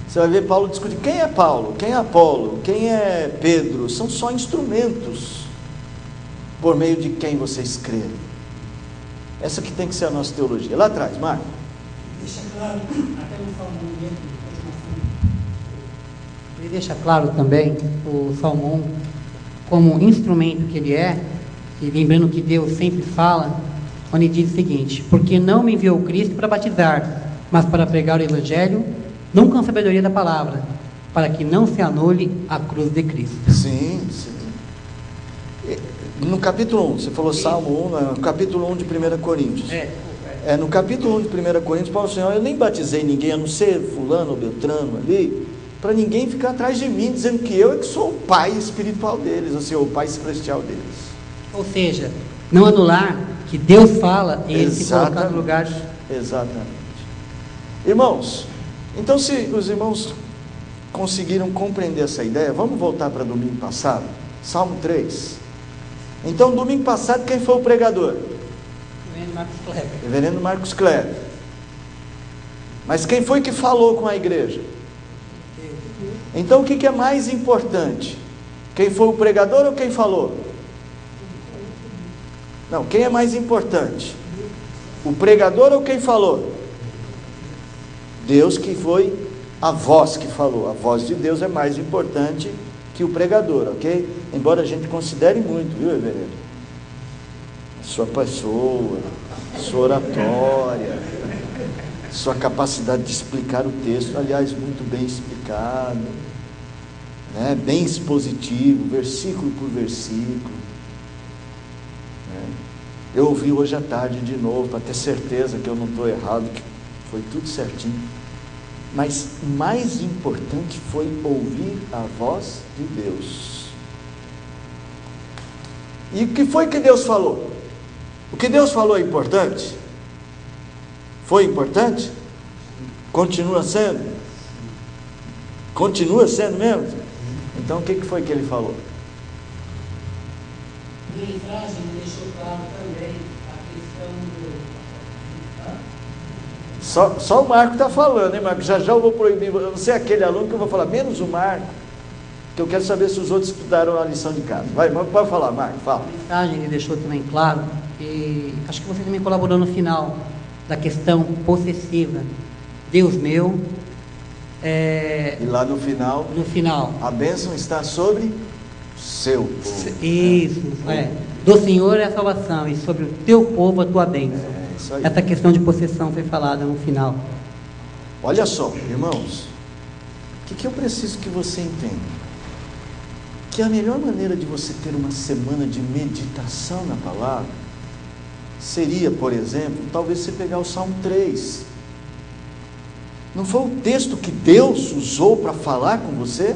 você vai ver Paulo discutir quem é Paulo, quem é Apolo, quem é Pedro. São só instrumentos por meio de quem vocês creem. Essa que tem que ser a nossa teologia. Lá atrás, Marco. Deixa claro, até no Salmo 1, ele deixa claro também o Salmo 1 como instrumento que ele é, e lembrando que Deus sempre fala, onde diz o seguinte: porque não me enviou Cristo para batizar, mas para pregar o Evangelho, não com a sabedoria da palavra, para que não se anule a cruz de Cristo. Sim, sim. No capítulo 1, você falou Salmo 1, no capítulo 1 de 1 Coríntios. No capítulo 1 de 1 Coríntios, Paulo diz: eu nem batizei ninguém, a não ser fulano ou beltrano ali, para ninguém ficar atrás de mim, dizendo que eu é que sou o pai espiritual deles, ou seja, o pai celestial deles. Ou seja, não anular que Deus fala e ele se colocar no lugar. Exatamente. Irmãos, então se os irmãos conseguiram compreender essa ideia, vamos voltar para domingo passado, Salmo 3. Então, domingo passado, quem foi o pregador? Reverendo Marcos Kleber. Mas quem foi que falou com a igreja? Então, o que é mais importante? Quem foi o pregador ou quem falou? Não, quem é mais importante? O pregador ou quem falou? Deus, que foi a voz que falou. A voz de Deus é mais importante que o pregador, ok? Embora a gente considere muito, viu, reverendo? Sua pessoa, sua oratória, sua capacidade de explicar o texto, aliás, muito bem explicado, né? Bem expositivo, versículo por versículo, né? Eu ouvi hoje à tarde de novo, para ter certeza que eu não estou errado, que foi tudo certinho. Mas mais importante foi ouvir a voz de Deus. E o que foi que Deus falou? O que Deus falou é importante? Foi importante? Continua sendo? Continua sendo mesmo? Então o que foi que ele falou? A mensagem deixou claro também a questão do... Só o Marco está falando, hein, Marco? Já eu vou proibir. Você é aquele aluno que eu vou falar, menos o Marco, que eu quero saber se os outros estudaram a lição de casa. Vai, pode falar, Marco, fala. A mensagem ele deixou também claro, e acho que você também colaborou no final da questão possessiva. Deus meu. E lá no final, a bênção está sobre seu povo. Isso, do Senhor é a salvação, e sobre o teu povo a tua bênção. Essa questão de possessão foi falada no final. Olha só, irmãos, o que eu preciso que você entenda? Que a melhor maneira de você ter uma semana de meditação na palavra seria, por exemplo, talvez você pegar o Salmo 3. Não foi o texto que Deus usou para falar com você?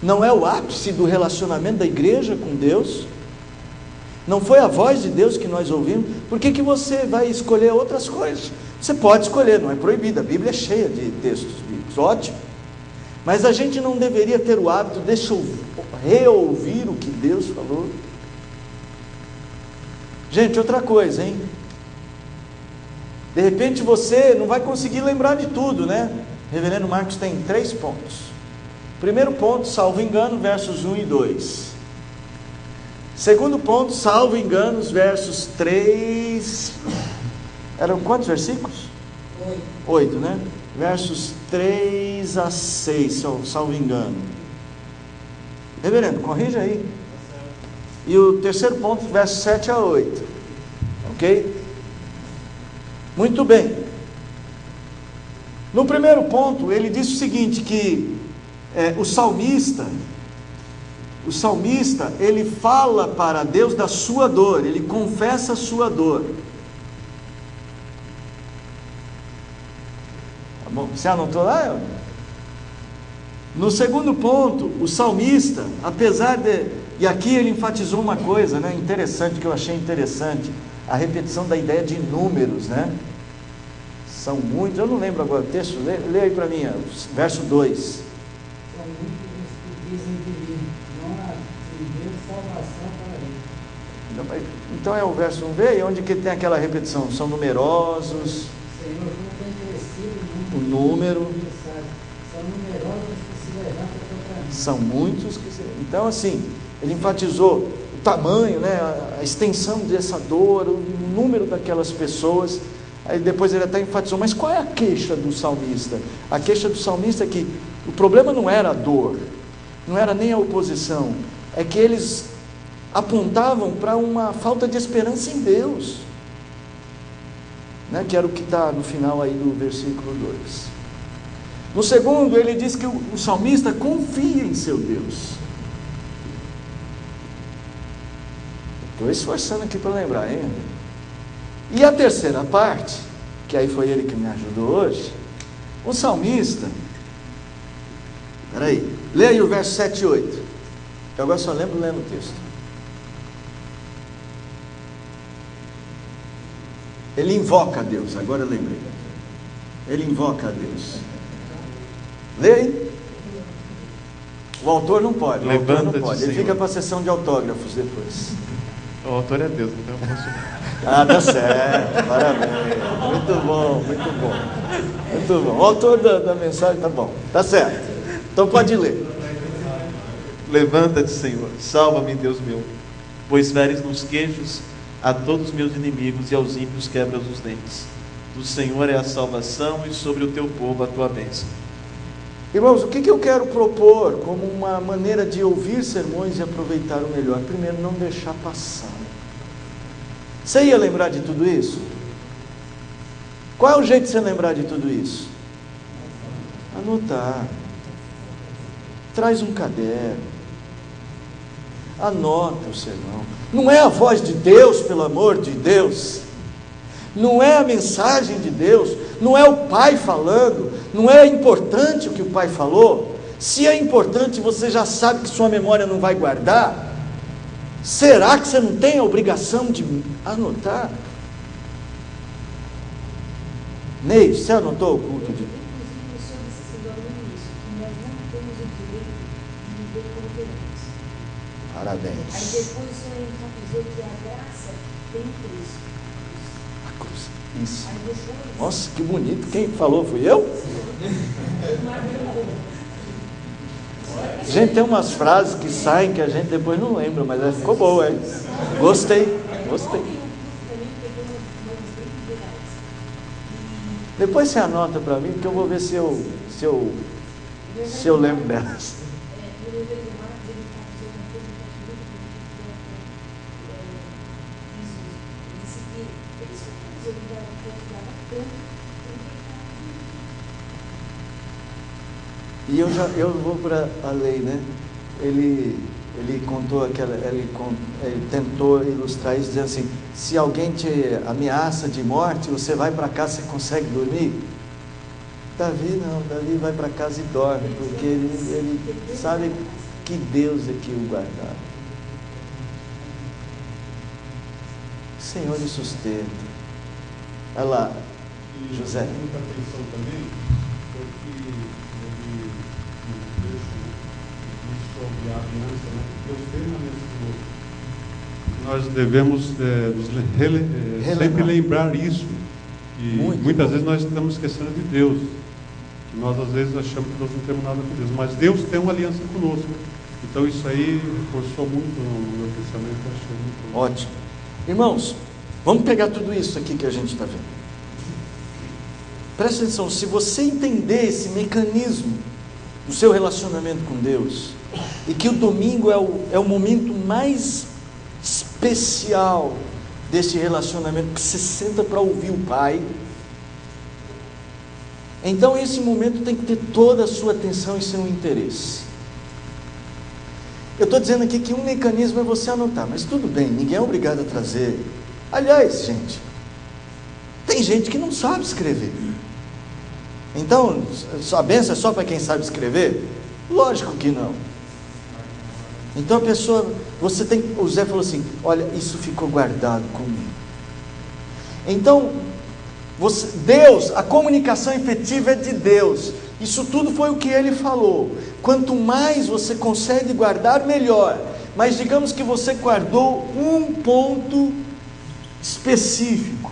Não é o ápice do relacionamento da igreja com Deus? Não foi a voz de Deus que nós ouvimos? Por que você vai escolher outras coisas? Você pode escolher, não é proibido, a Bíblia é cheia de textos bíblicos, ótimo. Mas a gente não deveria ter o hábito, deixa eu reouvir o que Deus falou. Gente, outra coisa, hein? De repente você não vai conseguir lembrar de tudo, né? Reverendo Marcos tem 3 pontos. Primeiro ponto, salvo engano, versos 1 e 2. Segundo ponto, salvo engano, os versos 3... Eram quantos versículos? 8, né? Versos 3 a 6, salvo engano. Reverendo, corrija aí. E o terceiro ponto, versos 7 a 8. Ok? Muito bem. No primeiro ponto, ele diz o seguinte, que o salmista, ele fala para Deus da sua dor, ele confessa a sua dor. Tá bom? Você anotou lá? No segundo ponto, o salmista, apesar de... E aqui ele enfatizou uma coisa, né, interessante, que eu achei interessante, a repetição da ideia de números, né? São muitos, eu não lembro agora o texto, lê aí para mim, verso 2. São muitos que dizem de mim, não há em Deus salvação para ele. Então é o verso 1b, onde que tem aquela repetição, são numerosos. O Senhor não tem crescido o número. São numerosos que se levantam contra mim. São muitos que se... Então assim, ele enfatizou o tamanho, né, a extensão dessa dor, o número daquelas pessoas. Aí depois ele até enfatizou, mas qual é a queixa do salmista? A queixa do salmista é que o problema não era a dor, não era nem a oposição, é que eles apontavam para uma falta de esperança em Deus, né? Que era o que está no final aí do versículo 2. No segundo, ele diz que o salmista confia em seu Deus. Estou esforçando aqui para lembrar, hein? E a terceira parte, que aí foi ele que me ajudou hoje, o salmista, peraí, lê aí o verso 7 e 8, eu agora só lembro lendo o texto. Ele invoca a Deus, agora eu lembrei, ele invoca a Deus, lê aí. O autor não pode, o autor não pode, ele fica para a sessão de autógrafos depois. O autor é Deus, então eu posso... Ah, tá certo, parabéns, muito bom, muito bom, muito bom. O autor da mensagem tá bom, tá certo, então pode ler. Levanta-te, Senhor, salva-me, Deus meu, pois feres nos queixos a todos os meus inimigos e aos ímpios quebras os dentes. Do Senhor é a salvação e sobre o teu povo a tua bênção. Irmãos, o que eu quero propor como uma maneira de ouvir sermões e aproveitar o melhor? Primeiro, não deixar passar. Você ia lembrar de tudo isso? Qual é o jeito de você lembrar de tudo isso? Anotar. Traz um caderno. Anota o sermão. Não é a voz de Deus, pelo amor de Deus. Não é a mensagem de Deus. Não é o Pai falando. Não é importante o que o Pai falou. Se é importante, você já sabe que sua memória não vai guardar. Será que você não tem a obrigação de anotar? Ney, você anotou o culto de... Parabéns. Aí depois o senhor enfatizou que a graça tem Cristo. A cruz, isso. Nossa, que bonito. Quem falou foi eu? Gente, tem umas frases que saem que a gente depois não lembra, mas ficou boa, hein? Gostei, gostei. Depois você anota para mim, que eu vou ver se eu lembro delas. E eu vou para a lei, né? Ele contou ele tentou ilustrar isso, dizendo assim: se alguém te ameaça de morte, você vai para casa, você consegue dormir? Davi vai para casa e dorme, porque ele sabe que Deus é que o guardava. O Senhor lhe sustenta. Olha lá, José. Muita atenção também, porque sobre a aliança, né? Deus tem uma aliança conosco. Nós devemos sempre lembrar isso. E muitas vezes nós estamos esquecendo de Deus. Que nós às vezes achamos que nós não temos nada com Deus. Mas Deus tem uma aliança conosco. Então isso aí reforçou muito no meu pensamento. Achei muito bom. Ótimo. Irmãos, vamos pegar tudo isso aqui que a gente está vendo. Presta atenção, se você entender esse mecanismo do seu relacionamento com Deus, e que o domingo é o momento mais especial desse relacionamento, que você senta para ouvir o Pai, então esse momento tem que ter toda a sua atenção e seu interesse. Eu estou dizendo aqui que um mecanismo é você anotar, mas tudo bem, ninguém é obrigado a trazer. Aliás, gente, tem gente que não sabe escrever. Então, a bênção é só para quem sabe escrever? Lógico que não. Então a pessoa, o Zé falou assim: olha, isso ficou guardado comigo. Então, Deus, a comunicação efetiva é de Deus. Isso tudo foi o que ele falou. Quanto mais você consegue guardar, melhor. Mas digamos que você guardou um ponto específico.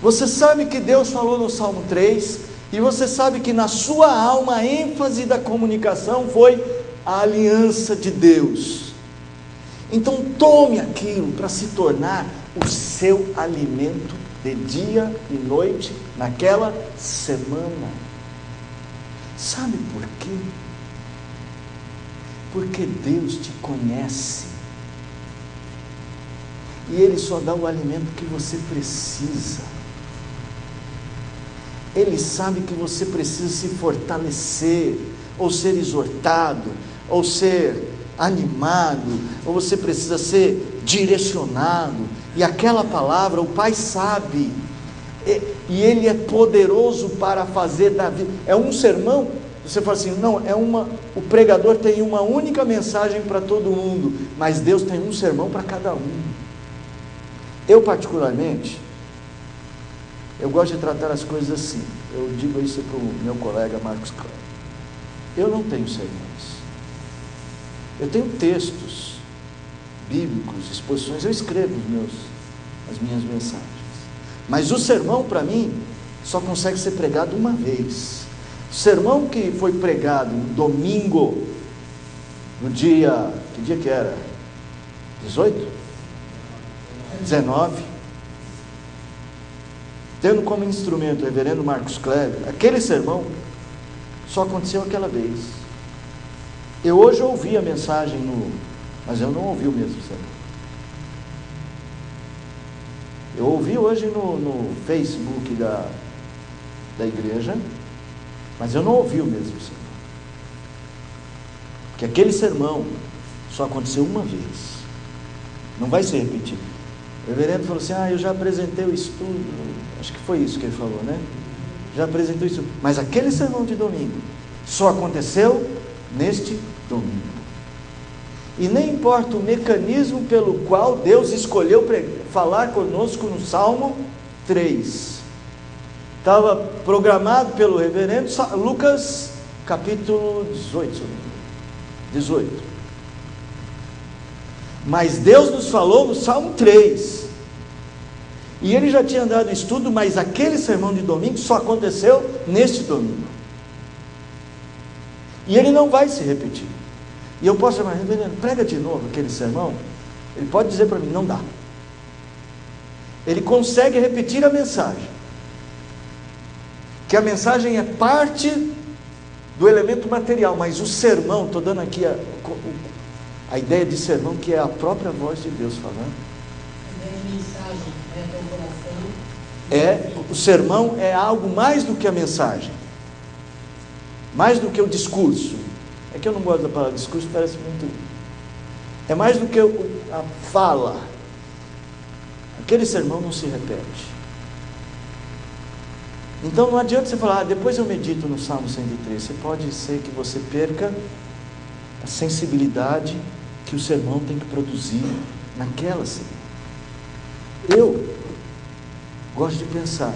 Você sabe que Deus falou no Salmo 3, e você sabe que na sua alma a ênfase da comunicação foi a aliança de Deus. Então tome aquilo para se tornar o seu alimento de dia e noite naquela semana. Sabe por quê? Porque Deus te conhece e Ele só dá o alimento que você precisa. Ele sabe que você precisa se fortalecer, ou ser exortado, ou ser animado, ou você precisa ser direcionado, e aquela palavra o Pai sabe, e Ele é poderoso para fazer da vida. É um sermão, você fala assim, não, o pregador tem uma única mensagem para todo mundo, mas Deus tem um sermão para cada um. Eu particularmente, eu gosto de tratar as coisas assim. Eu digo isso para o meu colega Marcos Cláudio. Eu não tenho sermões. Eu tenho textos bíblicos, exposições, eu escrevo as minhas mensagens. Mas o sermão, para mim, só consegue ser pregado uma vez. O sermão que foi pregado no domingo, no dia, que dia que era? 18? 19? Tendo como instrumento o reverendo Marcos Kleber, aquele sermão só aconteceu aquela vez. Eu hoje ouvi a mensagem mas eu não ouvi o mesmo sermão. Eu ouvi hoje no Facebook da igreja, mas eu não ouvi o mesmo sermão. Porque aquele sermão só aconteceu uma vez. Não vai ser repetido. O reverendo falou assim, eu já apresentei o estudo, acho que foi isso que ele falou, né? Já apresentou isso, mas aquele sermão de domingo só aconteceu neste domingo. E nem importa o mecanismo pelo qual Deus escolheu falar conosco no Salmo 3. Estava programado pelo reverendo Lucas capítulo 18. Mas Deus nos falou no Salmo 3. E ele já tinha dado estudo, mas aquele sermão de domingo só aconteceu neste domingo. E ele não vai se repetir. E eu posso chamar, reverendo, prega de novo aquele sermão? Ele pode dizer para mim, não dá. Ele consegue repetir a mensagem. Que a mensagem é parte do elemento material, mas o sermão, estou dando aqui a ideia de sermão, que é a própria voz de Deus falando. O sermão é algo mais do que a mensagem, mais do que o discurso. É que eu não gosto da palavra discurso, parece muito. É mais do que a fala. Aquele sermão não se repete. Então não adianta você falar, depois eu medito no Salmo 103. Pode ser que você perca a sensibilidade que o sermão tem que produzir naquela semana. Eu gosto de pensar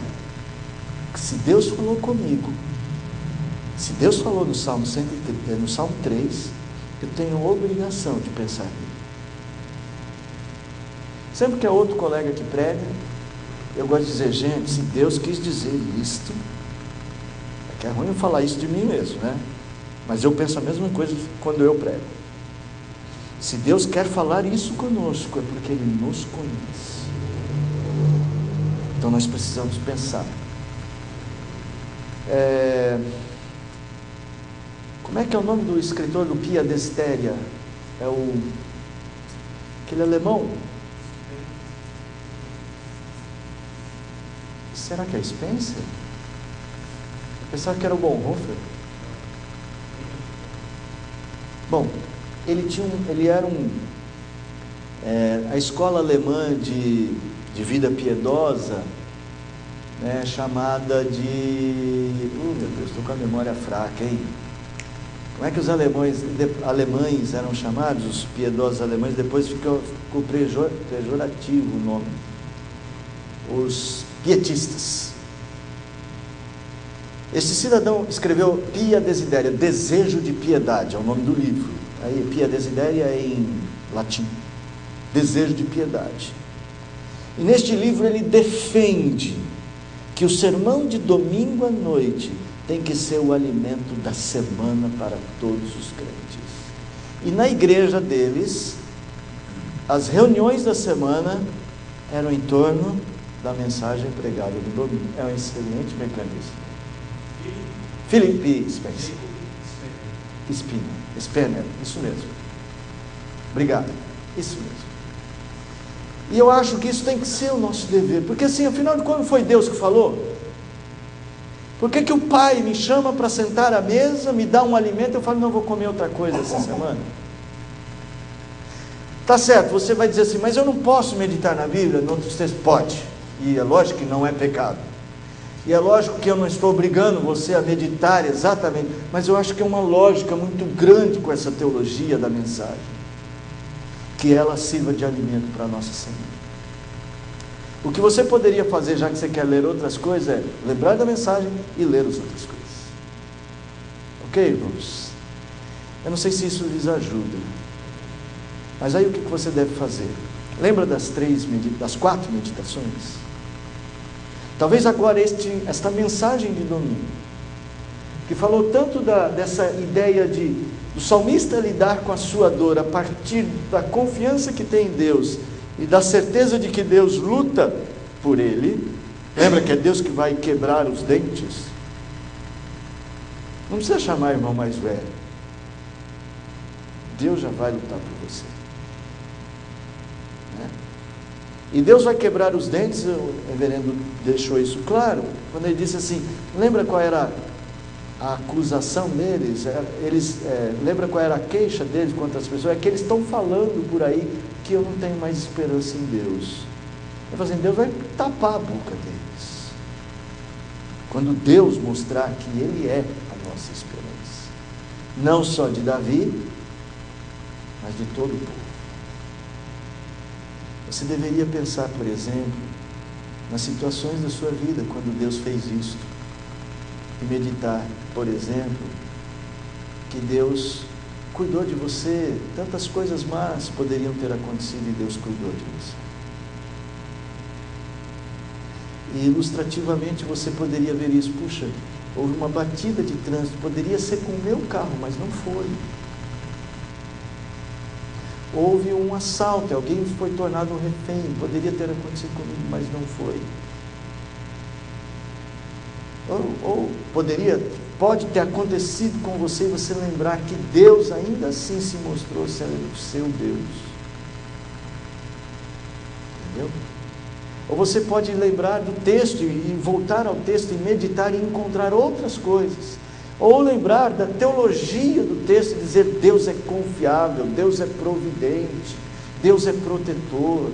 que se Deus falou comigo, se Deus falou no Salmo 3, eu tenho a obrigação de pensar nele. Sempre que é outro colega que prega, eu gosto de dizer, gente, se Deus quis dizer isto, é que é ruim eu falar isso de mim mesmo, né? Mas eu penso a mesma coisa quando eu prego. Se Deus quer falar isso conosco, é porque Ele nos conhece. Então nós precisamos pensar. Como é que é o nome do escritor do Pia Desteria? Aquele alemão? Será que é Spencer? Eu pensava que era o Bonhoeffer. Bom, ele era a escola alemã de vida piedosa, né, chamada de... meu Deus, estou com a memória fraca, hein? Como é que os alemães eram chamados, os piedosos alemães? Depois ficou pejorativo o nome. Os pietistas. Este cidadão escreveu Pia Desideria, desejo de piedade, é o nome do livro. Aí Pia Desideria é em latim, desejo de piedade. E neste livro ele defende que o sermão de domingo à noite tem que ser o alimento da semana para todos os crentes. E na igreja deles, as reuniões da semana eram em torno da mensagem pregada no domingo. É um excelente mecanismo. Philip Spener, isso mesmo. Obrigado, isso mesmo. E eu acho que isso tem que ser o nosso dever, porque assim, afinal de contas, foi Deus que falou? Por que o pai me chama para sentar à mesa, me dá um alimento, eu falo, não, vou comer outra coisa essa semana? Tá certo, você vai dizer assim, mas eu não posso meditar na Bíblia, em outros textos? Pode, e é lógico que não é pecado. E é lógico que eu não estou obrigando você a meditar exatamente, mas eu acho que é uma lógica muito grande com essa teologia da mensagem, que ela sirva de alimento para a nossa semana. O que você poderia fazer, já que você quer ler outras coisas, é lembrar da mensagem e ler as outras coisas. Ok, irmãos? Eu não sei se isso lhes ajuda, mas aí o que você deve fazer? Lembra das 4 meditações? Talvez agora esta mensagem de domingo, que falou tanto dessa ideia do salmista lidar com a sua dor a partir da confiança que tem em Deus e da certeza de que Deus luta por ele. Lembra que é Deus que vai quebrar os dentes? Não precisa chamar irmão mais velho. Deus já vai lutar por você. Né? E Deus vai quebrar os dentes, o reverendo deixou isso claro, quando ele disse assim, lembra qual era a acusação deles? Lembra qual era a queixa deles contra as pessoas? É que eles estão falando por aí que eu não tenho mais esperança em Deus. Eu falo assim, Deus vai tapar a boca deles, quando Deus mostrar que Ele é a nossa esperança, não só de Davi, mas de todo o povo. Você deveria pensar, por exemplo, nas situações da sua vida, quando Deus fez isso, e meditar, por exemplo, que Deus cuidou de você, tantas coisas más poderiam ter acontecido e Deus cuidou de você. E ilustrativamente você poderia ver isso, puxa, houve uma batida de trânsito, poderia ser com o meu carro, mas não foi. Houve um assalto, alguém foi tornado um refém, poderia ter acontecido comigo, mas não foi. Ou pode ter acontecido com você e você lembrar que Deus ainda assim se mostrou ser o seu Deus. Entendeu? Ou você pode lembrar do texto e voltar ao texto e meditar e encontrar outras coisas. Ou lembrar da teologia do texto e dizer, Deus é confiável, Deus é providente, Deus é protetor.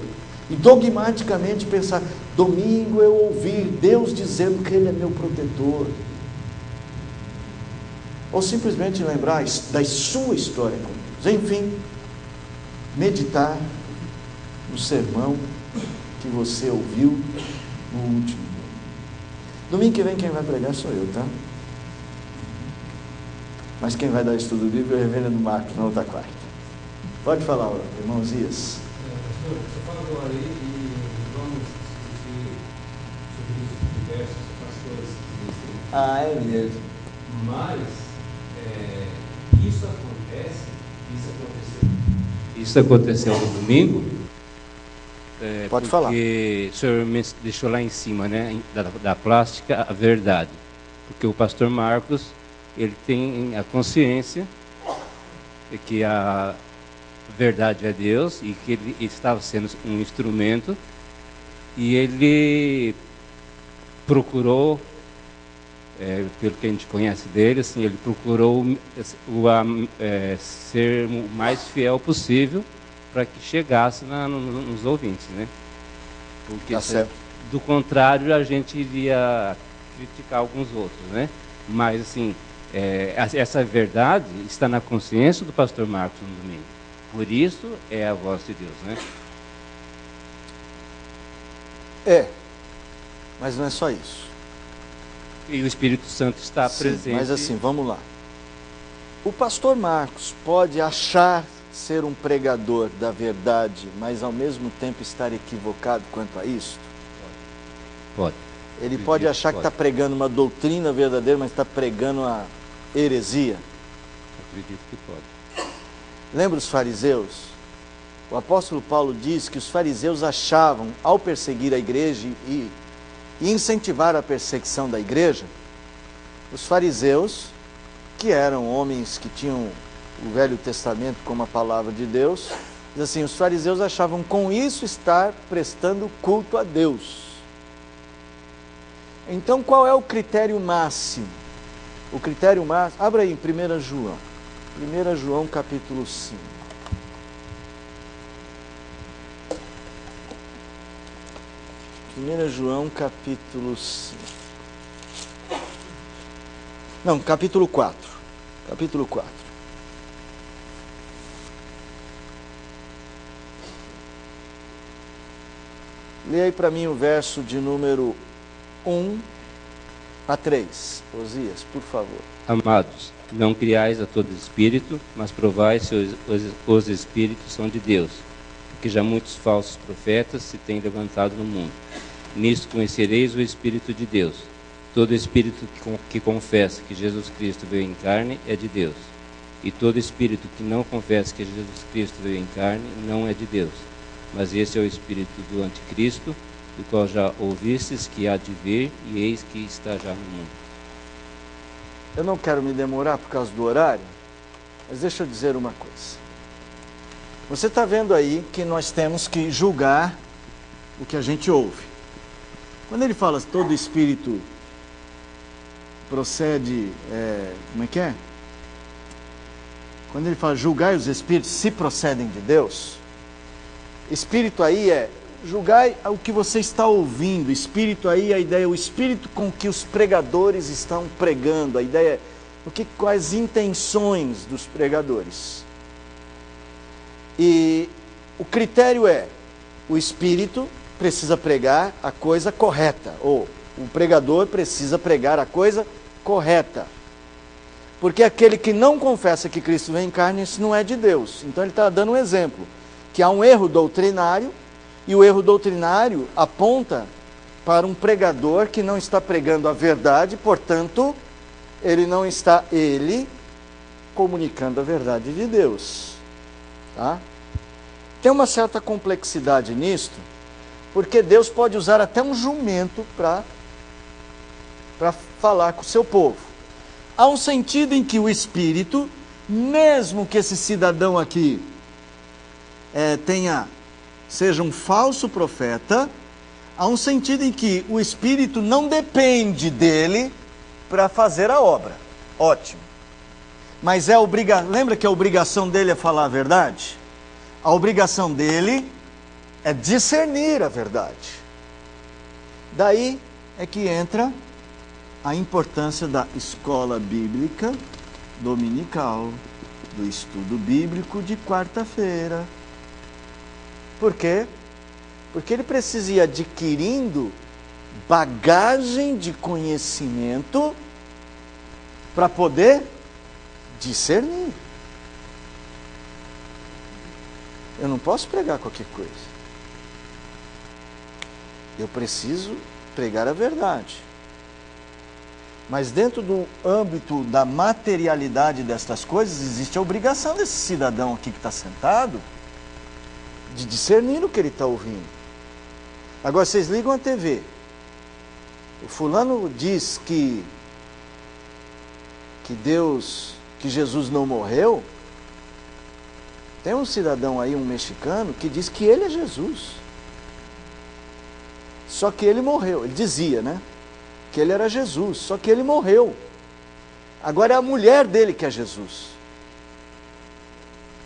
E dogmaticamente pensar, domingo eu ouvi Deus dizendo que Ele é meu protetor. Ou simplesmente lembrar da sua história com Deus. Enfim, meditar no sermão que você ouviu no último domingo. Domingo que vem quem vai pregar sou eu, tá? Mas quem vai dar estudo bíblico é o reverendo Marcos, na outra quarta. Pode falar, irmão Zias. Pastor, você falou aí e vamos discutir sobre isso diversos pastores que existem. Ah, é mesmo. Mas isso aconteceu no domingo. Pode falar. Porque o senhor me deixou lá em cima, né, da plástica, a verdade. Porque o pastor Marcos, ele tem a consciência de que a verdade é Deus e que ele estava sendo um instrumento e ele procurou, pelo que a gente conhece dele, assim, ele procurou ser o mais fiel possível para que chegasse nos ouvintes, né? Porque do contrário a gente iria criticar alguns outros, né? Mas assim, essa verdade está na consciência do pastor Marcos no domingo. Por isso é a voz de Deus, né? Mas não é só isso. E o Espírito Santo está Sim, presente. mas assim, vamos lá. O pastor Marcos pode achar ser um pregador da verdade, mas ao mesmo tempo estar equivocado quanto a isso? Pode. Ele pode achar que está pregando uma doutrina verdadeira, mas está pregando a heresia? Acredito que pode. Lembra os fariseus? O apóstolo Paulo diz que os fariseus achavam, ao perseguir a igreja e incentivar a perseguição da igreja, os fariseus, que eram homens que tinham o Velho Testamento como a palavra de Deus, diz assim, os fariseus achavam com isso estar prestando culto a Deus. Então qual é o critério máximo? O critério máximo, abra aí em 1 João. 1 João capítulo 5. João capítulo 5. Não, capítulo 4. Capítulo 4. Leia aí para mim o verso de número 1 a 3. Osias, por favor. Amados, não criais a todo espírito, mas provai se os espíritos são de Deus, porque já muitos falsos profetas se têm levantado no mundo. Nisto conhecereis o Espírito de Deus. Todo espírito que confessa que Jesus Cristo veio em carne é de Deus. E todo espírito que não confessa que Jesus Cristo veio em carne não é de Deus. Mas esse é o espírito do anticristo, do qual já ouvistes que há de vir, e eis que está já no mundo. Eu não quero me demorar por causa do horário, mas deixa eu dizer uma coisa. Você está vendo aí que nós temos que julgar o que a gente ouve. Quando ele fala todo espírito procede, como é que é? Quando ele fala julgai os espíritos se procedem de Deus, espírito aí é julgai o que você está ouvindo. Espírito aí, a ideia é o espírito com que os pregadores estão pregando. A ideia é quais intenções dos pregadores. E o critério é o espírito precisa pregar a coisa correta, ou o pregador precisa pregar a coisa correta. Porque aquele que não confessa que Cristo vem em carne, isso não é de Deus. Então ele está dando um exemplo, que há um erro doutrinário, e o erro doutrinário aponta para um pregador que não está pregando a verdade, portanto, ele não está, comunicando a verdade de Deus. Tá? Tem uma certa complexidade nisto, porque Deus pode usar até um jumento para falar com o seu povo. Há um sentido em que o Espírito, mesmo que esse cidadão aqui seja um falso profeta, há um sentido em que o Espírito não depende dele para fazer a obra. Ótimo. Mas lembra que a obrigação dele é falar a verdade? A obrigação dele é discernir a verdade. Daí é que entra a importância da escola bíblica dominical, do estudo bíblico de quarta-feira. Por quê? Porque ele precisa ir adquirindo bagagem de conhecimento para poder discernir. Eu não posso pregar qualquer coisa. Eu preciso pregar a verdade. Mas dentro do âmbito da materialidade destas coisas, existe a obrigação desse cidadão aqui que está sentado de discernir o que ele está ouvindo. Agora, vocês ligam a TV. O fulano diz que Jesus não morreu. Tem um cidadão aí, um mexicano, que diz que ele é Jesus. Só que ele morreu. Ele dizia, né? Que ele era Jesus. Só que ele morreu. Agora é a mulher dele que é Jesus.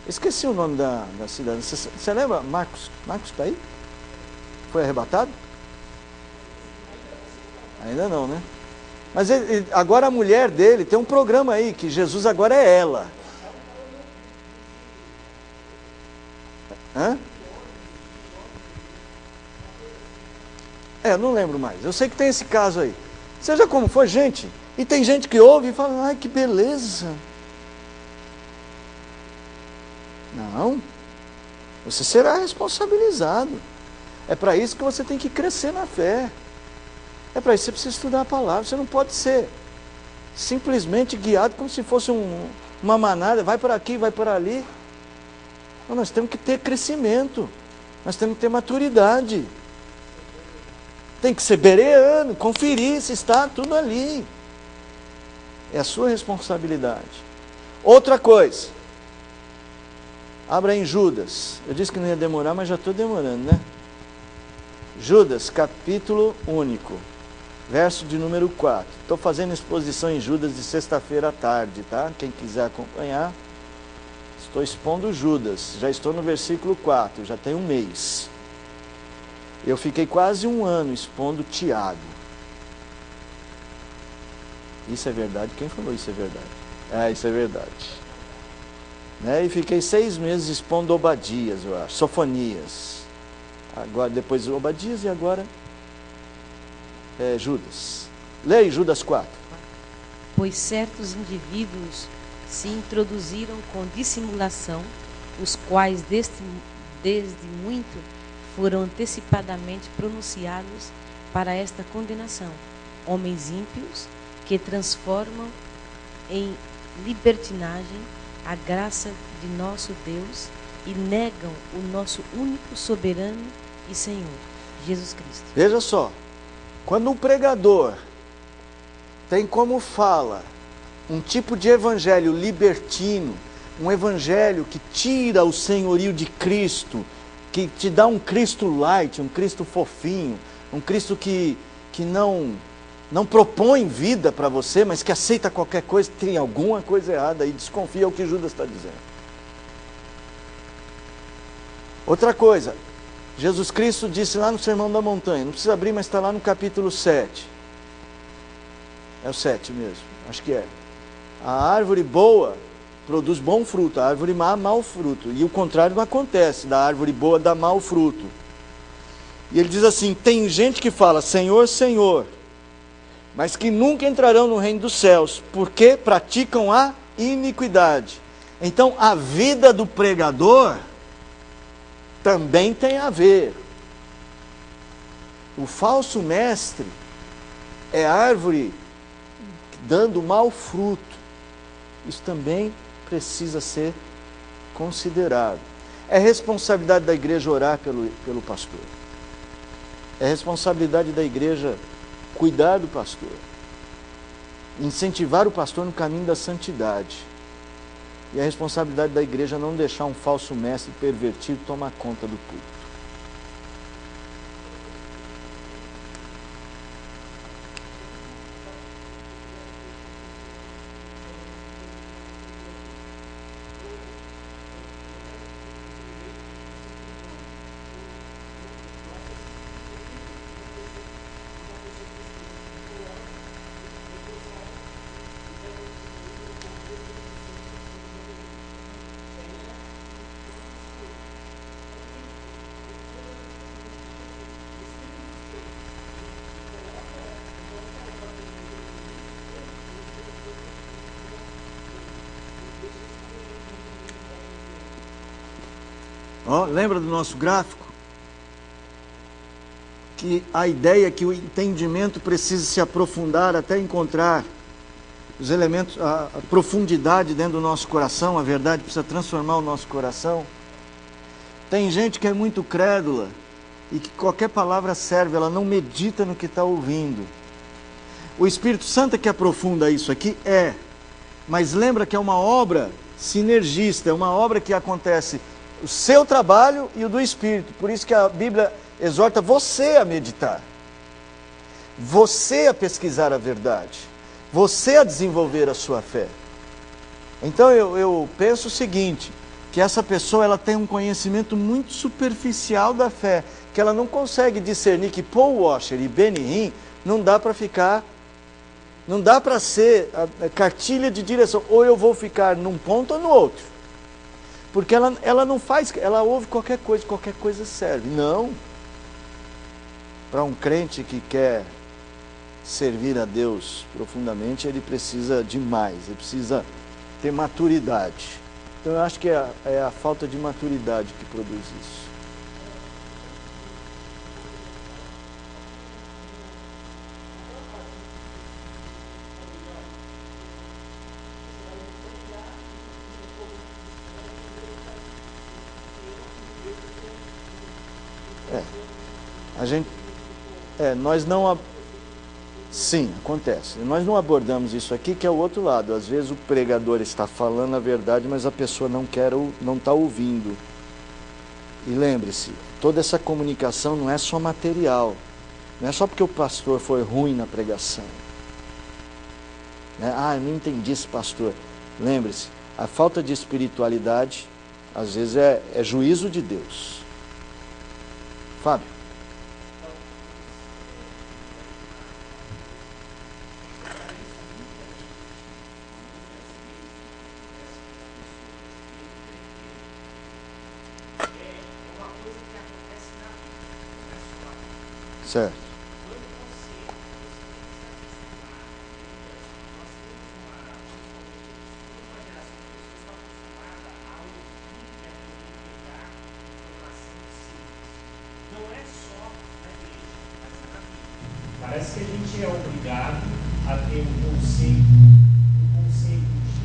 Esqueci o nome da cidade. Você lembra? Marcos está aí? Foi arrebatado? Ainda não, né? Mas agora a mulher dele tem um programa aí, que Jesus agora é ela. Hã? Não lembro mais. Eu sei que tem esse caso aí. Seja como for, gente. E tem gente que ouve e fala, ai, que beleza. Não. Você será responsabilizado. É para isso que você tem que crescer na fé. É para isso que você precisa estudar a palavra. Você não pode ser simplesmente guiado como se fosse uma manada. Vai para aqui, vai para ali. Não, nós temos que ter crescimento. Nós temos que ter maturidade. Tem que ser bereano, conferir se está tudo ali. É a sua responsabilidade. Outra coisa. Abra em Judas. Eu disse que não ia demorar, mas já estou demorando, né? Judas, capítulo único. Verso de número 4. Estou fazendo exposição em Judas de sexta-feira à tarde, tá? Quem quiser acompanhar. Estou expondo Judas. Já estou no versículo 4. Já tem um mês. Eu fiquei quase um ano expondo Tiago. Isso é verdade? Quem falou isso é verdade? Isso é verdade. Né? E fiquei 6 meses expondo Obadias, eu acho. Sofonias. Agora, depois Obadias e agora Judas. Leia Judas 4. Pois certos indivíduos se introduziram com dissimulação, os quais desde muito foram antecipadamente pronunciados para esta condenação. Homens ímpios que transformam em libertinagem a graça de nosso Deus e negam o nosso único soberano e Senhor, Jesus Cristo. Veja só, quando um pregador tem como fala um tipo de evangelho libertino, um evangelho que tira o senhorio de Cristo, que te dá um Cristo light, um Cristo fofinho, um Cristo que não propõe vida para você, mas que aceita qualquer coisa, tem alguma coisa errada aí, desconfia, é o que Judas está dizendo. Outra coisa, Jesus Cristo disse lá no Sermão da Montanha, não precisa abrir, mas está lá no capítulo 7. É o 7 mesmo, acho que é. A árvore boa produz bom fruto, a árvore má, mau fruto. E o contrário não acontece, da árvore boa dá mau fruto. E ele diz assim, tem gente que fala, Senhor, Senhor, mas que nunca entrarão no reino dos céus, porque praticam a iniquidade. Então, a vida do pregador também tem a ver. O falso mestre é árvore dando mau fruto. Isso também precisa ser considerado. É responsabilidade da igreja orar pelo pastor. É responsabilidade da igreja cuidar do pastor. Incentivar o pastor no caminho da santidade. E a responsabilidade da igreja não deixar um falso mestre pervertido tomar conta do púlpito. Lembra do nosso gráfico? Que a ideia é que o entendimento precisa se aprofundar até encontrar os elementos, a profundidade dentro do nosso coração, a verdade precisa transformar o nosso coração. Tem gente que é muito crédula e que qualquer palavra serve, ela não medita no que está ouvindo. O Espírito Santo é que aprofunda isso aqui? Mas lembra que é uma obra sinergista, é uma obra que acontece o seu trabalho e o do Espírito. Por isso que a Bíblia exorta você a meditar, você a pesquisar a verdade, você a desenvolver a sua fé. Então eu penso o seguinte, que essa pessoa ela tem um conhecimento muito superficial da fé, que ela não consegue discernir que Paul Washer e Benny Hinn não dá para ficar, não dá para ser a cartilha de direção, ou eu vou ficar num ponto ou no outro. Porque ela não faz, ela ouve qualquer coisa serve. Não. para um crente que quer servir a Deus profundamente, ele precisa de mais, ele precisa ter maturidade. Então eu acho que é a falta de maturidade que produz isso. Nós não... Sim, acontece. Nós não abordamos isso aqui, que é o outro lado. Às vezes o pregador está falando a verdade, mas a pessoa não está ouvindo. E lembre-se, toda essa comunicação não é só material. Não é só porque o pastor foi ruim na pregação. Eu não entendi esse pastor. Lembre-se, a falta de espiritualidade, às vezes, é juízo de Deus. Fábio. Certo. Parece que a gente é obrigado a ter um conceito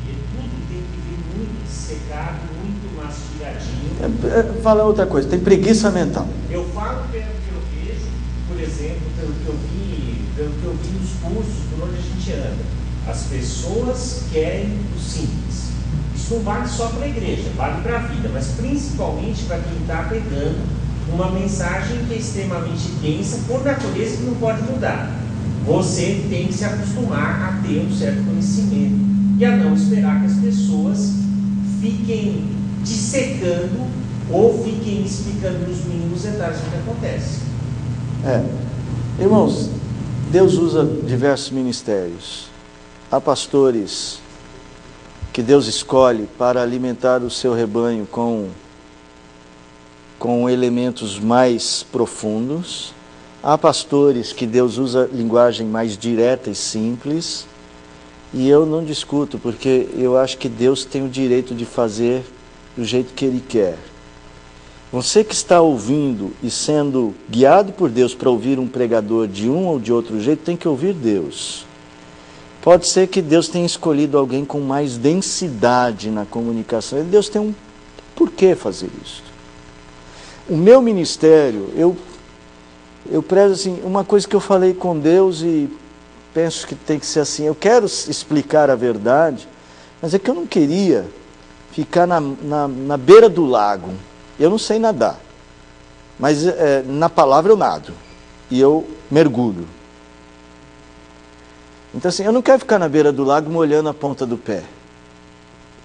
de tudo tem que vir muito dissecado, muito mastigadinho. Fala outra coisa, tem preguiça mental. Eu falo pelo que eu vejo, por exemplo, pelo que eu vi nos cursos por onde a gente anda. As pessoas querem o simples. Isso não vale só para a igreja, vale para a vida, mas principalmente para quem está pegando uma mensagem que é extremamente densa, por natureza, que não pode mudar. Você tem que se acostumar a ter um certo conhecimento e a não esperar que as pessoas fiquem dissecando ou fiquem explicando nos mínimos detalhes o que acontece. Irmãos, Deus usa diversos ministérios. Há pastores que Deus escolhe para alimentar o seu rebanho com elementos mais profundos. Há pastores que Deus usa linguagem mais direta e simples. E eu não discuto, porque eu acho que Deus tem o direito de fazer do jeito que Ele quer. Você que está ouvindo e sendo guiado por Deus para ouvir um pregador de um ou de outro jeito, tem que ouvir Deus. Pode ser que Deus tenha escolhido alguém com mais densidade na comunicação. Deus tem um porquê fazer isso. O meu ministério, eu prezo assim, uma coisa que eu falei com Deus e penso que tem que ser assim. Eu quero explicar a verdade, mas é que eu não queria ficar na beira do lago. Eu não sei nadar, mas na palavra eu nado e eu mergulho. Então assim, eu não quero ficar na beira do lago molhando a ponta do pé.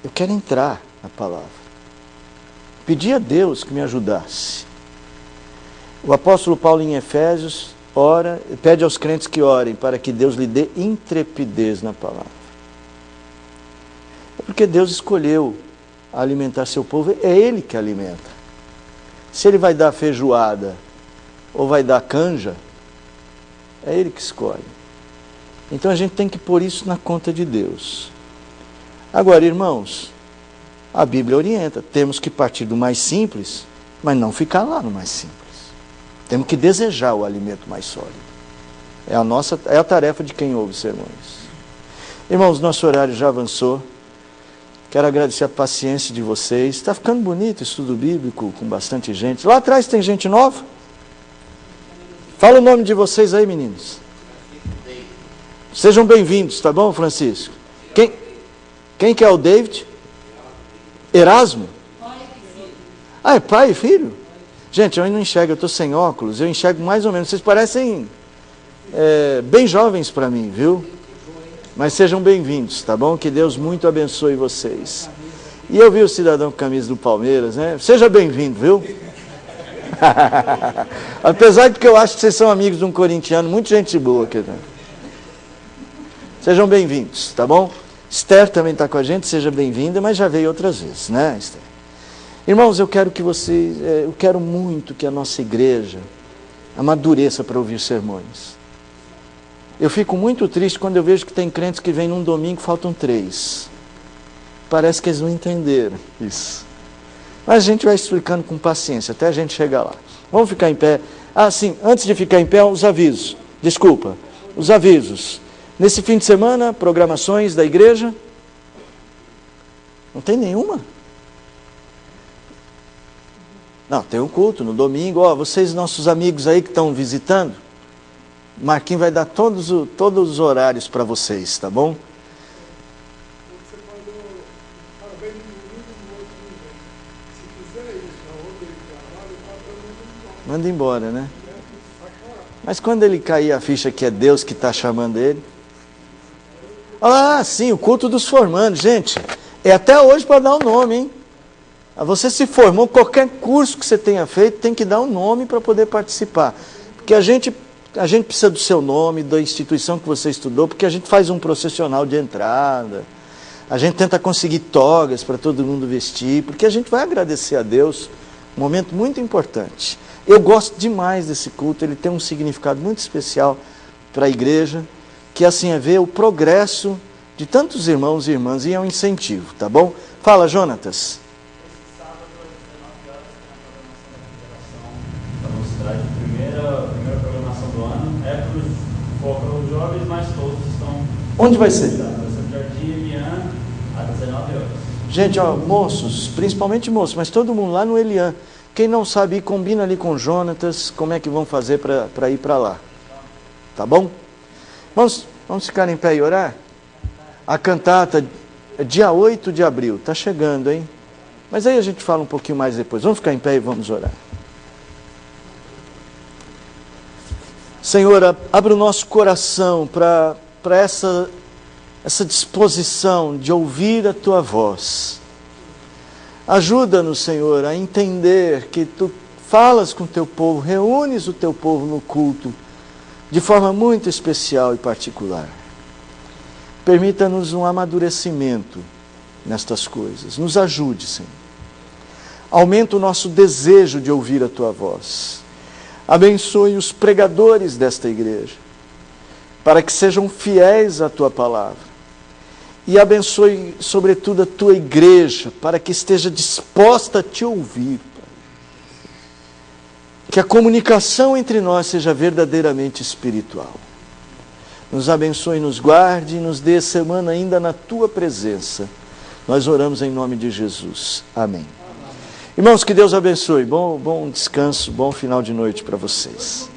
Eu quero entrar na palavra. Pedi a Deus que me ajudasse. O apóstolo Paulo em Efésios pede aos crentes que orem para que Deus lhe dê intrepidez na palavra. É porque Deus escolheu alimentar seu povo, é Ele que alimenta. Se Ele vai dar feijoada ou vai dar canja, é Ele que escolhe. Então a gente tem que pôr isso na conta de Deus. Agora, irmãos, a Bíblia orienta, temos que partir do mais simples, mas não ficar lá no mais simples. Temos que desejar o alimento mais sólido. É a tarefa de quem ouve sermões. Irmãos, nosso horário já avançou. Quero agradecer a paciência de vocês. Está ficando bonito o estudo bíblico com bastante gente. Lá atrás tem gente nova? Fala o nome de vocês aí, meninos. Sejam bem-vindos, tá bom, Francisco? Quem que é o David? Erasmo? É pai e filho? Gente, eu não enxergo, eu estou sem óculos, eu enxergo mais ou menos. Vocês parecem bem jovens para mim, viu? Mas sejam bem-vindos, tá bom? Que Deus muito abençoe vocês. E eu vi o cidadão com camisa do Palmeiras, né? Seja bem-vindo, viu? Apesar de que eu acho que vocês são amigos de um corintiano, muita gente boa aqui, né? Sejam bem-vindos, tá bom? Esther também está com a gente, seja bem-vinda, mas já veio outras vezes, né, Esther? Irmãos, eu quero muito que a nossa igreja Amadureça para ouvir sermões. Eu fico muito triste quando eu vejo que tem crentes que vêm num domingo e faltam 3. Parece que eles não entenderam isso. Mas a gente vai explicando com paciência, até a gente chegar lá. Vamos ficar em pé. Ah, sim, antes de ficar em pé, os avisos. Desculpa, os avisos. Nesse fim de semana, programações da igreja? Não tem nenhuma? Não, tem um culto no domingo. Ó, vocês, nossos amigos aí que estão visitando, Marquinhos vai dar todos os horários para vocês, tá bom? Manda embora, né? Mas quando ele cair a ficha que é Deus que está chamando ele... Ah, sim, o culto dos formandos. Gente, é até hoje para dar o nome, hein? Você se formou, qualquer curso que você tenha feito, tem que dar um nome para poder participar. Porque a gente precisa do seu nome, da instituição que você estudou, porque a gente faz um processional de entrada. A gente tenta conseguir togas para todo mundo vestir, porque a gente vai agradecer a Deus. Um momento muito importante. Eu gosto demais desse culto, ele tem um significado muito especial para a igreja, que assim é ver o progresso de tantos irmãos e irmãs, e é um incentivo, tá bom? Fala, Jonatas. Primeira programação do ano é para os jovens, mas todos estão... Onde vai ser? Vai ser no Jardim Elian, às 19 horas. Gente, ó, moços, principalmente moços, mas todo mundo lá no Elian. Quem não sabe, combina ali com o Jonatas, como é que vão fazer para ir para lá. Tá bom? Vamos ficar em pé e orar? A cantata é dia 8 de abril, tá chegando, hein? Mas aí a gente fala um pouquinho mais depois. Vamos ficar em pé e vamos orar. Senhor, abra o nosso coração para essa disposição de ouvir a Tua voz. Ajuda-nos, Senhor, a entender que Tu falas com o Teu povo, reúnes o Teu povo no culto, de forma muito especial e particular. Permita-nos um amadurecimento nestas coisas. Nos ajude, Senhor. Aumenta o nosso desejo de ouvir a Tua voz. Abençoe os pregadores desta igreja, para que sejam fiéis à Tua palavra. E abençoe, sobretudo, a Tua igreja, para que esteja disposta a Te ouvir. Que a comunicação entre nós seja verdadeiramente espiritual. Nos abençoe, nos guarde e nos dê semana ainda na Tua presença. Nós oramos em nome de Jesus. Amém. Irmãos, que Deus abençoe. Bom descanso, bom final de noite para vocês.